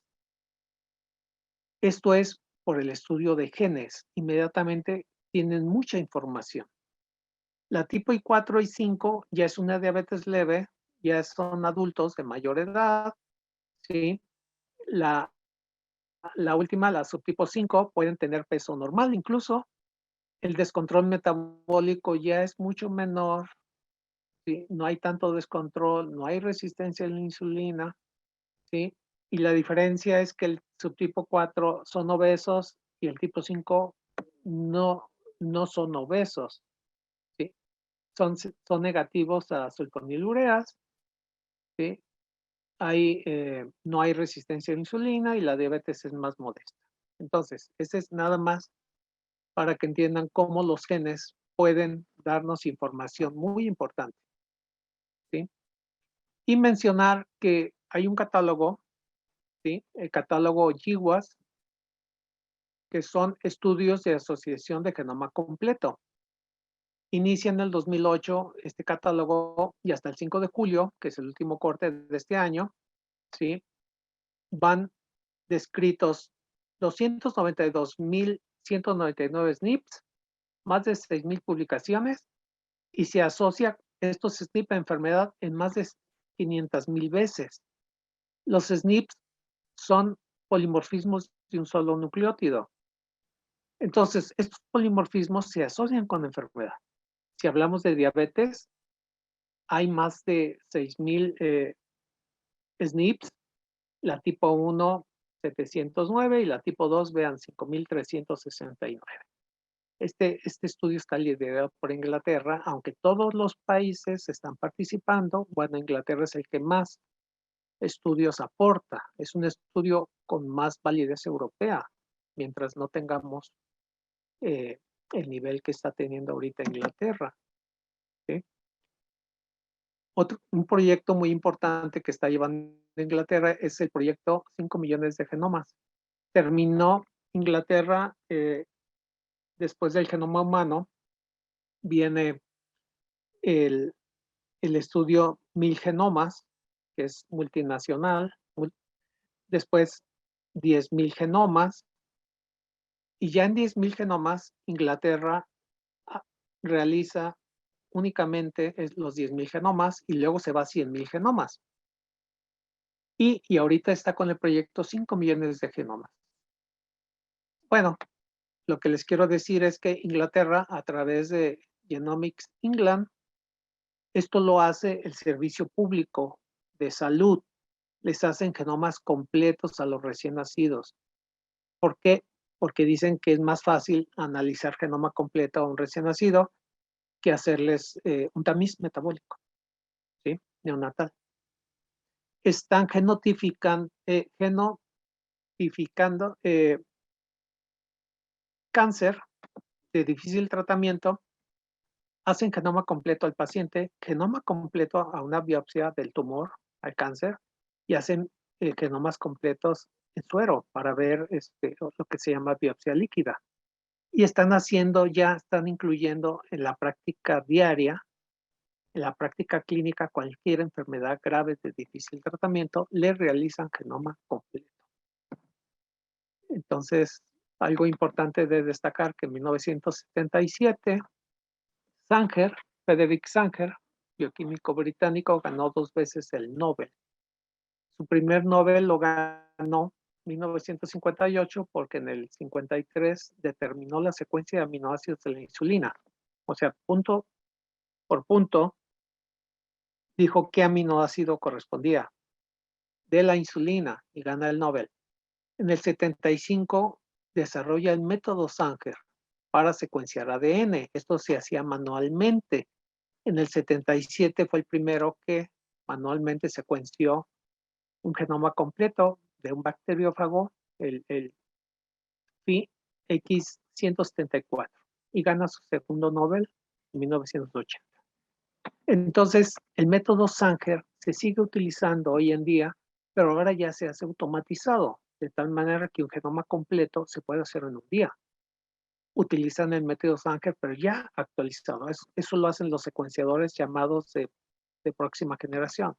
esto es por el estudio de genes. Inmediatamente tienen mucha información. La tipo I4 y 5 ya es una diabetes leve, ya son adultos de mayor edad, ¿sí? La última, la subtipo 5, pueden tener peso normal incluso. El descontrol metabólico ya es mucho menor, ¿sí? No hay tanto descontrol, no hay resistencia a la insulina, ¿sí? Y la diferencia es que el subtipo 4 son obesos y el tipo 5 no, no son obesos, ¿sí? Son negativos a sulfonilureas, ¿sí? No hay resistencia a la insulina y la diabetes es más modesta. Entonces, ese es nada más para que entiendan cómo los genes pueden darnos información muy importante, ¿sí? Y mencionar que hay un catálogo, ¿sí? El catálogo GWAS, que son estudios de asociación de genoma completo. Inicia en el 2008 este catálogo y hasta el 5 de julio, que es el último corte de este año, ¿sí? Van descritos 292,199 SNPs, más de 6,000 publicaciones, y se asocia estos SNP a enfermedad en más de 500,000 veces. Los SNPs son polimorfismos de un solo nucleótido. Entonces, estos polimorfismos se asocian con la enfermedad. Si hablamos de diabetes, hay más de 6,000 SNPs, la tipo 1, 709, y la tipo 2, vean, 5,369. Este estudio está liderado por Inglaterra, aunque todos los países están participando. Bueno, Inglaterra es el que más estudios aporta. Es un estudio con más validez europea, mientras no tengamos el nivel que está teniendo ahorita Inglaterra, ¿sí? Un proyecto muy importante que está llevando Inglaterra es el proyecto 5 millones de genomas. Terminó Inglaterra, después del genoma humano, viene el estudio 1000 genomas, que es multinacional, después 10,000 genomas, y ya en 10,000 genomas, Inglaterra realiza únicamente los 10,000 genomas y luego se va a 100,000 genomas. Y ahorita está con el proyecto 5 millones de genomas. Bueno, lo que les quiero decir es que Inglaterra, a través de Genomics England, esto lo hace el Servicio Público de Salud. Les hacen genomas completos a los recién nacidos. ¿Por qué? Porque dicen que es más fácil analizar genoma completo a un recién nacido que hacerles un tamiz metabólico, ¿sí? Neonatal. Están genotificando cáncer de difícil tratamiento, hacen genoma completo al paciente, genoma completo a una biopsia del tumor, al cáncer, y hacen genomas completos en suero para ver lo que se llama biopsia líquida. Y están incluyendo en la práctica diaria, en la práctica clínica, cualquier enfermedad grave de difícil tratamiento, le realizan genoma completo. Entonces, algo importante de destacar que en 1977, Frederick Sanger, bioquímico británico, ganó 2 veces el Nobel. Su primer Nobel lo ganó en 1958 porque en el 53 determinó la secuencia de aminoácidos de la insulina. O sea, punto por punto, dijo qué aminoácido correspondía de la insulina y gana el Nobel. En el 75 desarrolla el método Sanger para secuenciar ADN. Esto se hacía manualmente. En el 77 fue el primero que manualmente secuenció un genoma completo de un bacteriófago, el FIX174, y gana su segundo Nobel en 1980. Entonces, el método Sanger se sigue utilizando hoy en día, pero ahora ya se hace automatizado, de tal manera que un genoma completo se puede hacer en un día. Utilizan el método Sanger, pero ya actualizado. Eso lo hacen los secuenciadores llamados de próxima generación,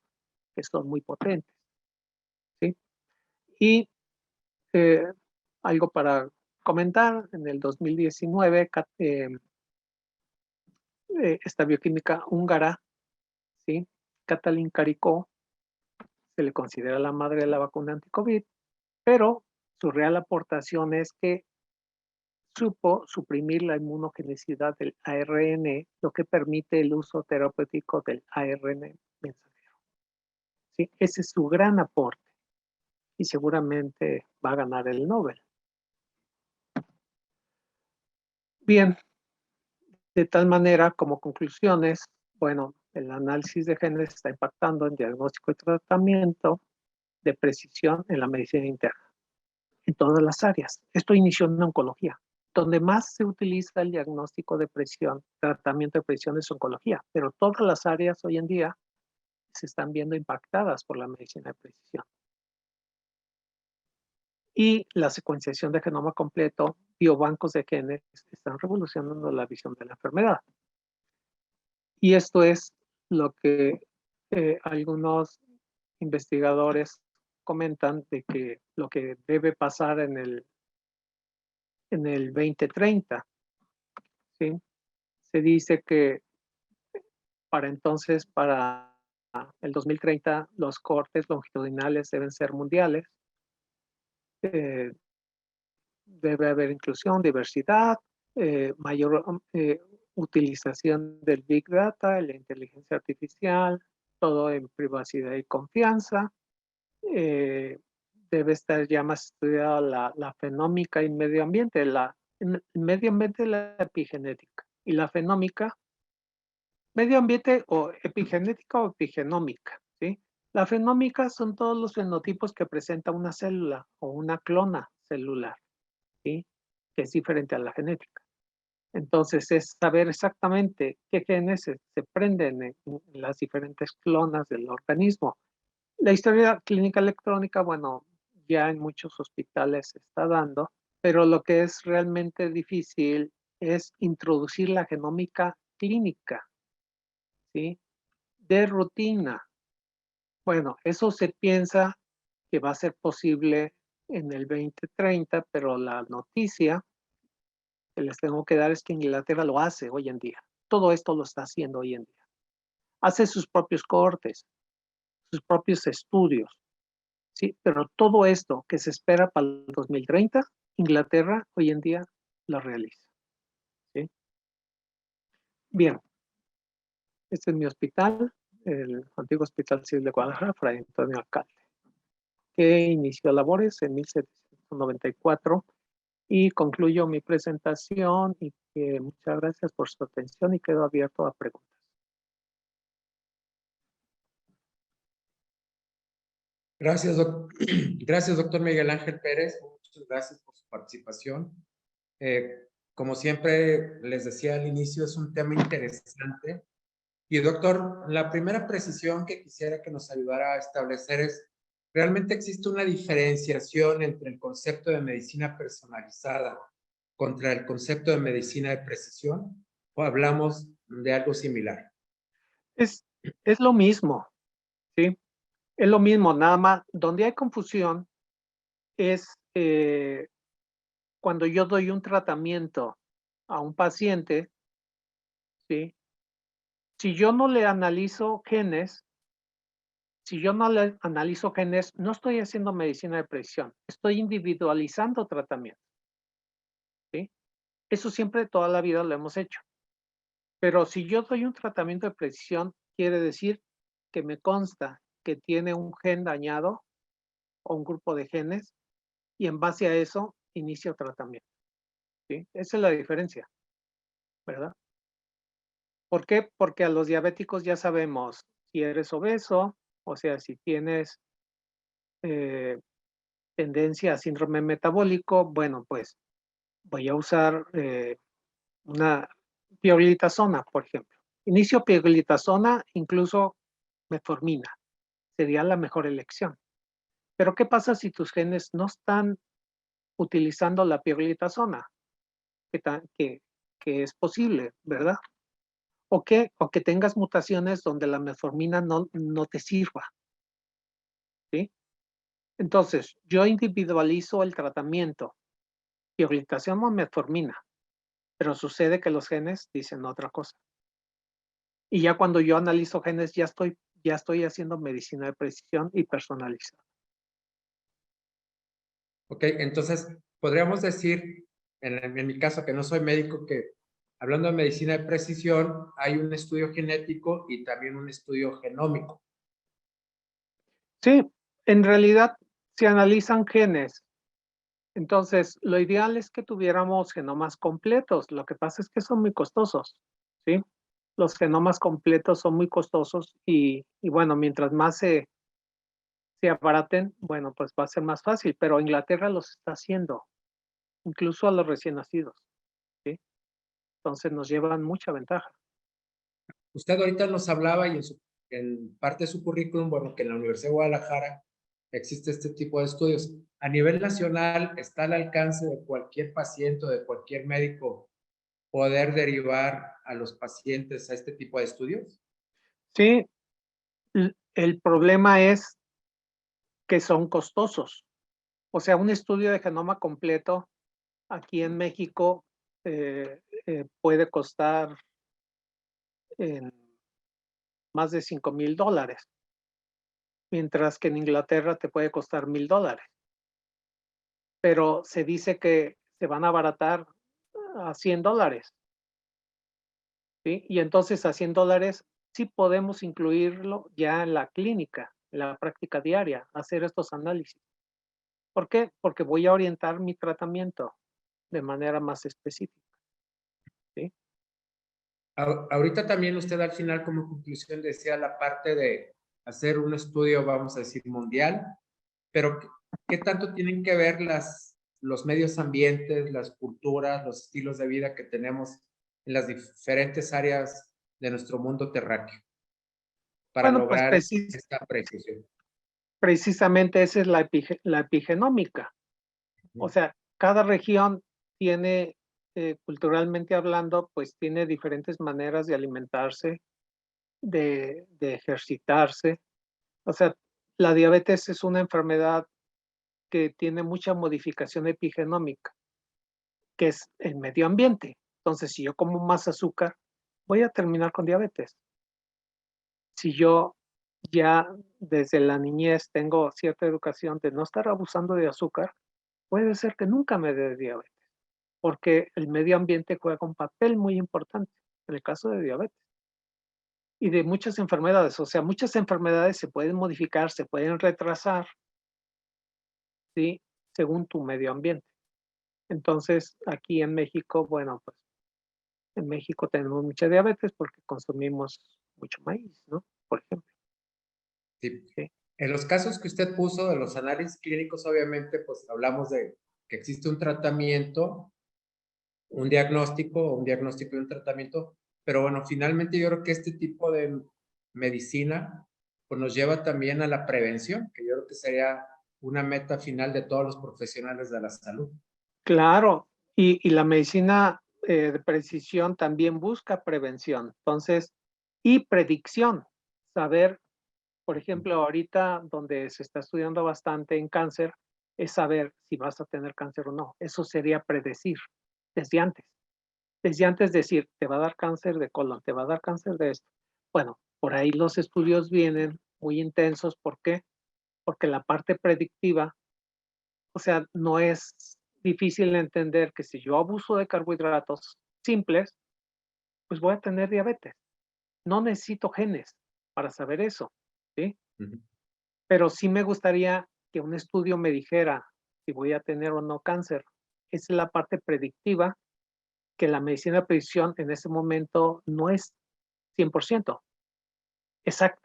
que son muy potentes, ¿sí? Y eh, algo para comentar, en el 2019, esta bioquímica húngara, ¿sí? Katalin Karikó, se le considera la madre de la vacuna anti-COVID, pero su real aportación es que supo suprimir la inmunogenicidad del ARN, lo que permite el uso terapéutico del ARN mensajero. ¿Sí? Ese es su gran aporte y seguramente va a ganar el Nobel. Bien, de tal manera, como conclusiones, bueno, el análisis de genes está impactando en diagnóstico y tratamiento de precisión en la medicina interna, en todas las áreas. Esto inició en oncología. Donde más se utiliza el diagnóstico de presión, tratamiento de presión es oncología, pero todas las áreas hoy en día se están viendo impactadas por la medicina de precisión. Y la secuenciación de genoma completo, biobancos de genes, están revolucionando la visión de la enfermedad. Y esto es lo que algunos investigadores comentan de que lo que debe pasar en el 2030, ¿sí? Se dice que para entonces, para el 2030, los cortes longitudinales deben ser mundiales. Eh, Debe haber inclusión, diversidad, mayor utilización del Big Data, la inteligencia artificial, todo en privacidad y confianza. Debe estar ya más estudiada la fenómica y medio ambiente, el medio ambiente, la epigenética, y la fenómica, medio ambiente o epigenética o epigenómica, ¿sí? La fenómica son todos los fenotipos que presenta una célula o una clona celular, ¿sí? Que es diferente a la genética. Entonces, es saber exactamente qué genes se prenden en las diferentes clonas del organismo. La historia clínica electrónica, bueno, ya en muchos hospitales se está dando, pero lo que es realmente difícil es introducir la genómica clínica, ¿sí? De rutina. Bueno, eso se piensa que va a ser posible en el 2030, pero la noticia que les tengo que dar es que Inglaterra lo hace hoy en día. Todo esto lo está haciendo hoy en día. Hace sus propios cortes, sus propios estudios, ¿sí? Pero todo esto que se espera para el 2030, Inglaterra hoy en día lo realiza, ¿sí? Bien, este es mi hospital, el antiguo Hospital Civil de Guadalajara, Fray Antonio Alcalde, que inició labores en 1794, y concluyo mi presentación y que muchas gracias por su atención y quedo abierto a preguntas. Gracias, gracias, doctor Miguel Ángel Pérez. Muchas gracias por su participación. Como siempre les decía al inicio, es un tema interesante. Y doctor, la primera precisión que quisiera que nos ayudara a establecer es, ¿realmente existe una diferenciación entre el concepto de medicina personalizada contra el concepto de medicina de precisión? ¿O hablamos de algo similar? Es, es lo mismo, ¿sí? Es lo mismo, nada más. Donde hay confusión es cuando yo doy un tratamiento a un paciente, ¿sí? Si yo no le analizo genes, no estoy haciendo medicina de precisión, estoy individualizando tratamiento, ¿sí? Eso siempre toda la vida lo hemos hecho. Pero si yo doy un tratamiento de precisión, quiere decir que me consta que tiene un gen dañado o un grupo de genes y en base a eso inicio tratamiento, ¿sí? Esa es la diferencia, ¿verdad? ¿Por qué? Porque a los diabéticos ya sabemos si eres obeso, o sea, si tienes tendencia a síndrome metabólico, bueno, pues voy a usar una pioglitazona, por ejemplo. Inicio pioglitazona, incluso metformina. Sería la mejor elección. Pero ¿qué pasa si tus genes no están utilizando la pioglitazona? Que es posible, ¿verdad? O que tengas mutaciones donde la metformina no te sirva, ¿sí? Entonces, yo individualizo el tratamiento, pioglitazona o metformina, pero sucede que los genes dicen otra cosa. Y ya cuando yo analizo genes, ya estoy haciendo medicina de precisión y personalizada. Ok, entonces podríamos decir, en mi caso, que no soy médico, que hablando de medicina de precisión, hay un estudio genético y también un estudio genómico. Sí, en realidad se analizan genes. Entonces, lo ideal es que tuviéramos genomas completos. Lo que pasa es que son muy costosos, ¿sí? Los genomas completos son muy costosos y bueno, mientras más se abaraten, bueno, pues va a ser más fácil, pero Inglaterra los está haciendo, incluso a los recién nacidos, ¿sí? Entonces nos llevan mucha ventaja. Usted ahorita nos hablaba y en parte de su currículum, bueno, que en la Universidad de Guadalajara existe este tipo de estudios. A nivel nacional, ¿está al alcance de cualquier paciente o de cualquier médico poder derivar a los pacientes a este tipo de estudios? Sí, el problema es que son costosos. O sea, un estudio de genoma completo aquí en México puede costar en más de $5,000, mientras que en Inglaterra te puede costar $1,000. Pero se dice que se van a abaratar a $100, ¿sí? Y entonces a $100 sí podemos incluirlo ya en la clínica, en la práctica diaria, hacer estos análisis. ¿Por qué? Porque voy a orientar mi tratamiento de manera más específica, ¿sí? Ahorita también usted al final como conclusión decía la parte de hacer un estudio, vamos a decir, mundial, pero ¿qué tanto tienen que ver los medios ambientes, las culturas, los estilos de vida que tenemos en las diferentes áreas de nuestro mundo terráqueo para Bueno, pues lograr esta precisión? precisamente esa es la epigenómica. O sea, cada región tiene, culturalmente hablando, pues tiene diferentes maneras de alimentarse, de ejercitarse. O sea, la diabetes es una enfermedad que tiene mucha modificación epigenómica, que es el medio ambiente. Entonces, si yo como más azúcar, voy a terminar con diabetes. Si yo ya desde la niñez tengo cierta educación de no estar abusando de azúcar, puede ser que nunca me dé diabetes, porque el medio ambiente juega un papel muy importante en el caso de diabetes y de muchas enfermedades. O sea, muchas enfermedades se pueden modificar, se pueden retrasar, ¿sí? Según tu medio ambiente. Entonces, aquí en México, bueno, pues en México tenemos mucha diabetes porque consumimos mucho maíz, ¿no? Por ejemplo. Sí. ¿Sí? En los casos que usted puso de los análisis clínicos, obviamente, pues hablamos de que existe un tratamiento, un diagnóstico y un tratamiento, pero bueno, finalmente yo creo que este tipo de medicina pues nos lleva también a la prevención, que yo creo que sería una meta final de todos los profesionales de la salud. Claro, y la medicina de precisión también busca prevención, entonces, y predicción, saber, por ejemplo, ahorita donde se está estudiando bastante en cáncer, es saber si vas a tener cáncer o no. Eso sería predecir desde antes. Desde antes decir, te va a dar cáncer de colon, te va a dar cáncer de esto. Bueno, por ahí los estudios vienen muy intensos. ¿Por qué? Porque la parte predictiva, o sea, no es difícil entender que si yo abuso de carbohidratos simples, pues voy a tener diabetes. No necesito genes para saber eso, ¿sí? Ujú. Pero sí me gustaría que un estudio me dijera si voy a tener o no cáncer. Esa es la parte predictiva, que la medicina de precisión en ese momento no es 100% exacta,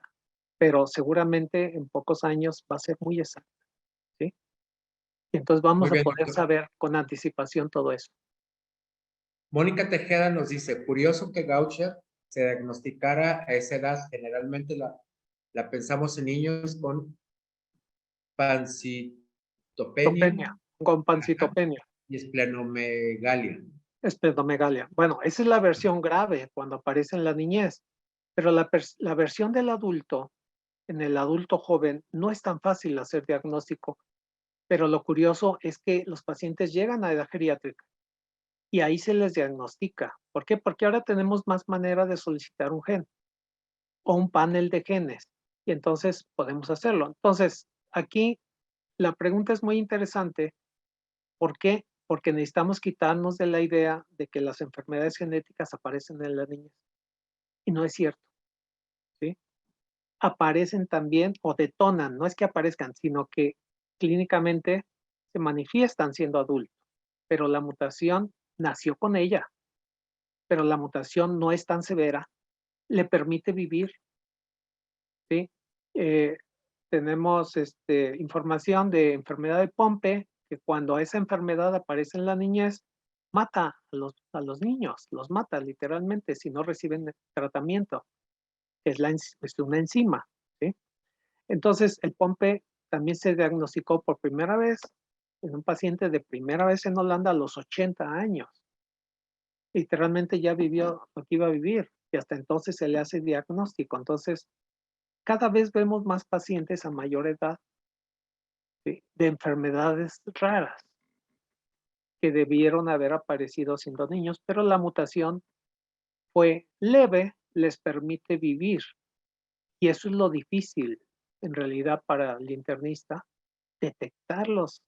pero seguramente en pocos años va a ser muy exacta. Entonces Muy vamos a bien, poder doctor. saber con anticipación todo eso. Mónica Tejeda nos dice, curioso que Gaucher se diagnosticara a esa edad. Generalmente la pensamos en niños con pancitopenia, Citopenia, con ajá, pancitopenia, y esplenomegalia. esplenomegalia. Bueno, esa es la versión grave cuando aparece en la niñez, pero la versión del adulto, en el adulto joven, no es tan fácil hacer diagnóstico, pero lo curioso es que los pacientes llegan a edad geriátrica y ahí se les diagnostica. ¿Por qué? Porque ahora tenemos más manera de solicitar un gen o un panel de genes y entonces podemos hacerlo. Entonces, aquí la pregunta es muy interesante. ¿Por qué? Porque necesitamos quitarnos de la idea de que las enfermedades genéticas aparecen en la niñez. Y no es cierto, ¿sí? Aparecen también o detonan, no es que aparezcan, sino que clínicamente se manifiestan siendo adultos, pero la mutación nació con ella, pero la mutación no es tan severa, le permite vivir, ¿sí? Eh, tenemos información de enfermedad de Pompe, que cuando esa enfermedad aparece en la niñez, mata a los niños, los mata literalmente si no reciben tratamiento, que es una enzima, ¿sí? Entonces, el Pompe también se diagnosticó por primera vez en un paciente de primera vez en Holanda a los 80 años. Literalmente ya vivió lo que iba a vivir y hasta entonces se le hace diagnóstico. Entonces, cada vez vemos más pacientes a mayor edad, ¿sí?, de enfermedades raras que debieron haber aparecido siendo niños, pero la mutación fue leve, les permite vivir. Y eso es lo difícil, en realidad, para el internista, detectarlos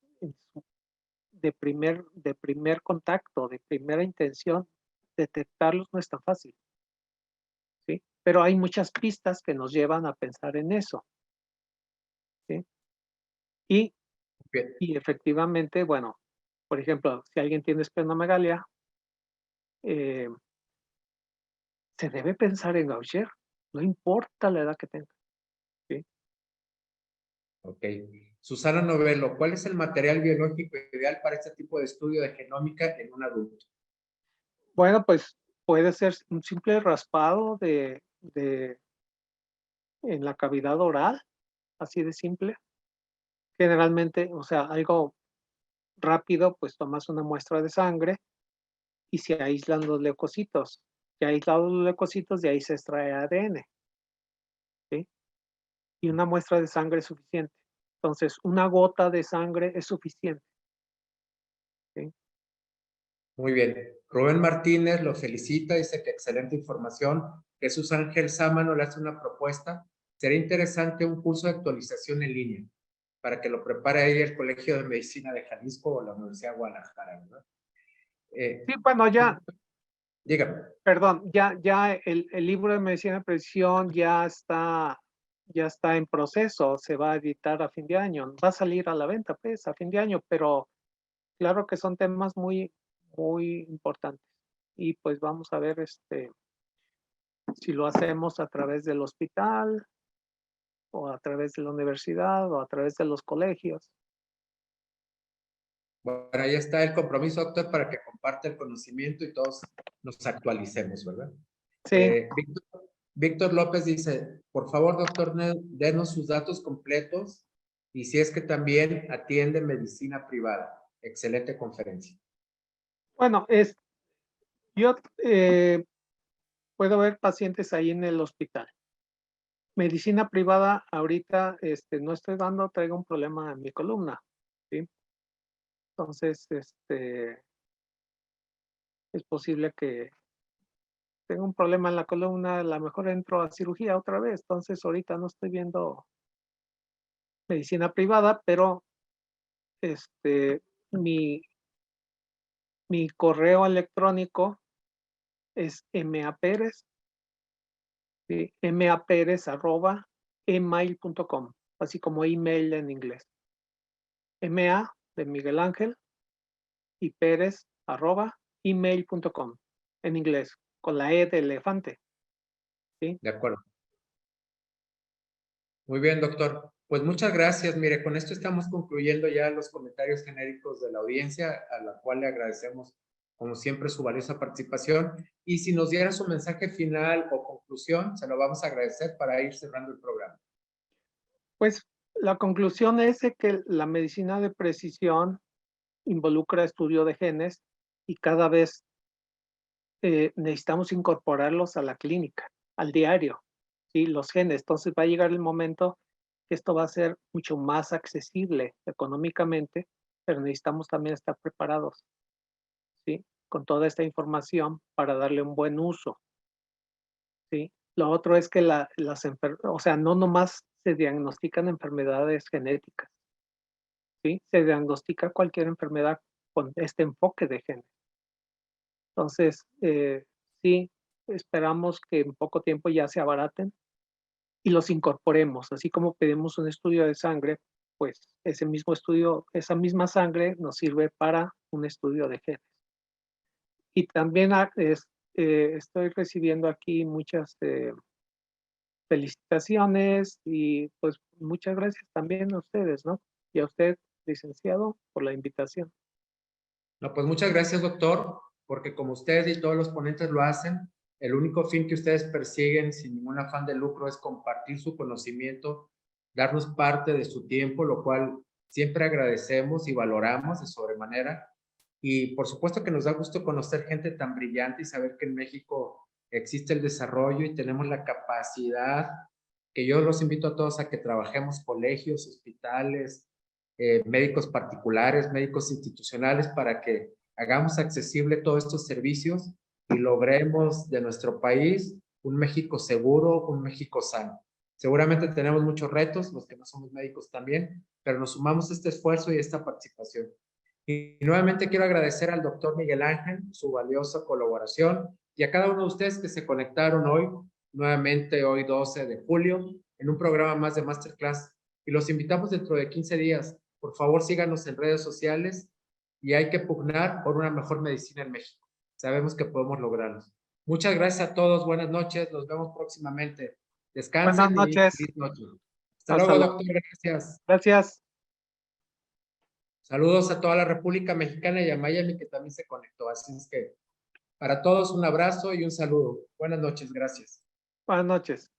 de primer contacto, de primera intención. Detectarlos no es tan fácil, ¿sí? Pero hay muchas pistas que nos llevan a pensar en eso, ¿sí? Y, Bien. y efectivamente, bueno, por ejemplo, si alguien tiene esplenomegalia, eh, se debe pensar en Gaucher, no importa la edad que tenga, ¿sí? Ok. Susana Novelo, ¿cuál es el material biológico ideal para este tipo de estudio de genómica en un adulto? Bueno, pues puede ser un simple raspado en la cavidad oral, así de simple. Generalmente, o sea, algo rápido, pues tomas una muestra de sangre y se aíslan los leucocitos. Ya aislados los leucocitos, de ahí se extrae ADN, ¿sí? Y una muestra de sangre es suficiente. Entonces, una gota de sangre es suficiente, ¿sí? Muy bien. Rubén Martínez lo felicita, dice que excelente información. Jesús Ángel Sámano le hace una propuesta. Sería interesante un curso de actualización en línea para que lo prepare ahí el Colegio de Medicina de Jalisco o la Universidad de Guadalajara, ¿verdad? Sí, bueno, ya, Dígame. perdón, ya el libro de medicina de precisión ya está en proceso, se va a editar a fin de año, va a salir a la venta, pues, a fin de año, pero claro que son temas muy, muy importantes. Y pues vamos a ver si lo hacemos a través del hospital o a través de la universidad o a través de los colegios. Bueno, ahí está el compromiso, doctor, para que comparte el conocimiento y todos nos actualicemos, ¿verdad? Sí, Víctor López dice, por favor, doctor, denos sus datos completos y si es que también atiende medicina privada. Excelente conferencia. bueno, yo puedo ver pacientes ahí en el hospital. Medicina privada, ahorita no estoy dando, traigo un problema en mi columna, ¿sí? Entonces, es posible que tenga un problema en la columna, a lo mejor entro a cirugía otra vez, entonces ahorita no estoy viendo medicina privada, pero mi, mi correo electrónico es maperez, ¿sí? maperez@email.com, así como email en inglés. MA de Miguel Ángel y Pérez @email.com en inglés, con la E de elefante, ¿sí? De acuerdo. Muy bien, doctor. Pues muchas gracias. Mire, con esto estamos concluyendo ya los comentarios genéricos de la audiencia, a la cual le agradecemos, como siempre, su valiosa participación. Y si nos diera su mensaje final o conclusión, se lo vamos a agradecer para ir cerrando el programa. Pues la conclusión es de que la medicina de precisión involucra estudio de genes y cada vez necesitamos incorporarlos a la clínica, al diario, ¿sí? Los genes. Entonces va a llegar el momento que esto va a ser mucho más accesible económicamente, pero necesitamos también estar preparados, ¿sí? Con toda esta información para darle un buen uso, ¿sí? Lo otro es que o sea, no nomás se diagnostican enfermedades genéticas, ¿sí? Se diagnostica cualquier enfermedad con este enfoque de genes. Entonces, sí, esperamos que en poco tiempo ya se abaraten y los incorporemos, así como pedimos un estudio de sangre, pues ese mismo estudio, esa misma sangre nos sirve para un estudio de genes. Y también estoy recibiendo aquí muchas felicitaciones y pues muchas gracias también a ustedes, ¿no? Y a usted, licenciado, por la invitación. No, pues muchas gracias, doctor, porque como ustedes y todos los ponentes lo hacen, el único fin que ustedes persiguen sin ningún afán de lucro es compartir su conocimiento, darnos parte de su tiempo, lo cual siempre agradecemos y valoramos de sobremanera. Y por supuesto que nos da gusto conocer gente tan brillante y saber que en México existe el desarrollo y tenemos la capacidad, que yo los invito a todos a que trabajemos colegios, hospitales, médicos particulares, médicos institucionales, para que hagamos accesible todos estos servicios y logremos de nuestro país un México seguro, un México sano. Seguramente tenemos muchos retos, los que no somos médicos también, pero nos sumamos a este esfuerzo y a esta participación. Y nuevamente quiero agradecer al doctor Miguel Ángel su valiosa colaboración y a cada uno de ustedes que se conectaron hoy, nuevamente hoy 12 de julio, en un programa más de Masterclass. Y los invitamos dentro de 15 días. Por favor, síganos en redes sociales y hay que pugnar por una mejor medicina en México. Sabemos que podemos lograrlo. Muchas gracias a todos. Buenas noches. Nos vemos próximamente. Buenas Descansen y noches. feliz noche. Hasta Hasta luego, luego. doctor. Gracias. Gracias. Saludos a toda la República Mexicana y a Miami, que también se conectó. Así es que para todos un abrazo y un saludo. Buenas noches. Gracias. Buenas noches.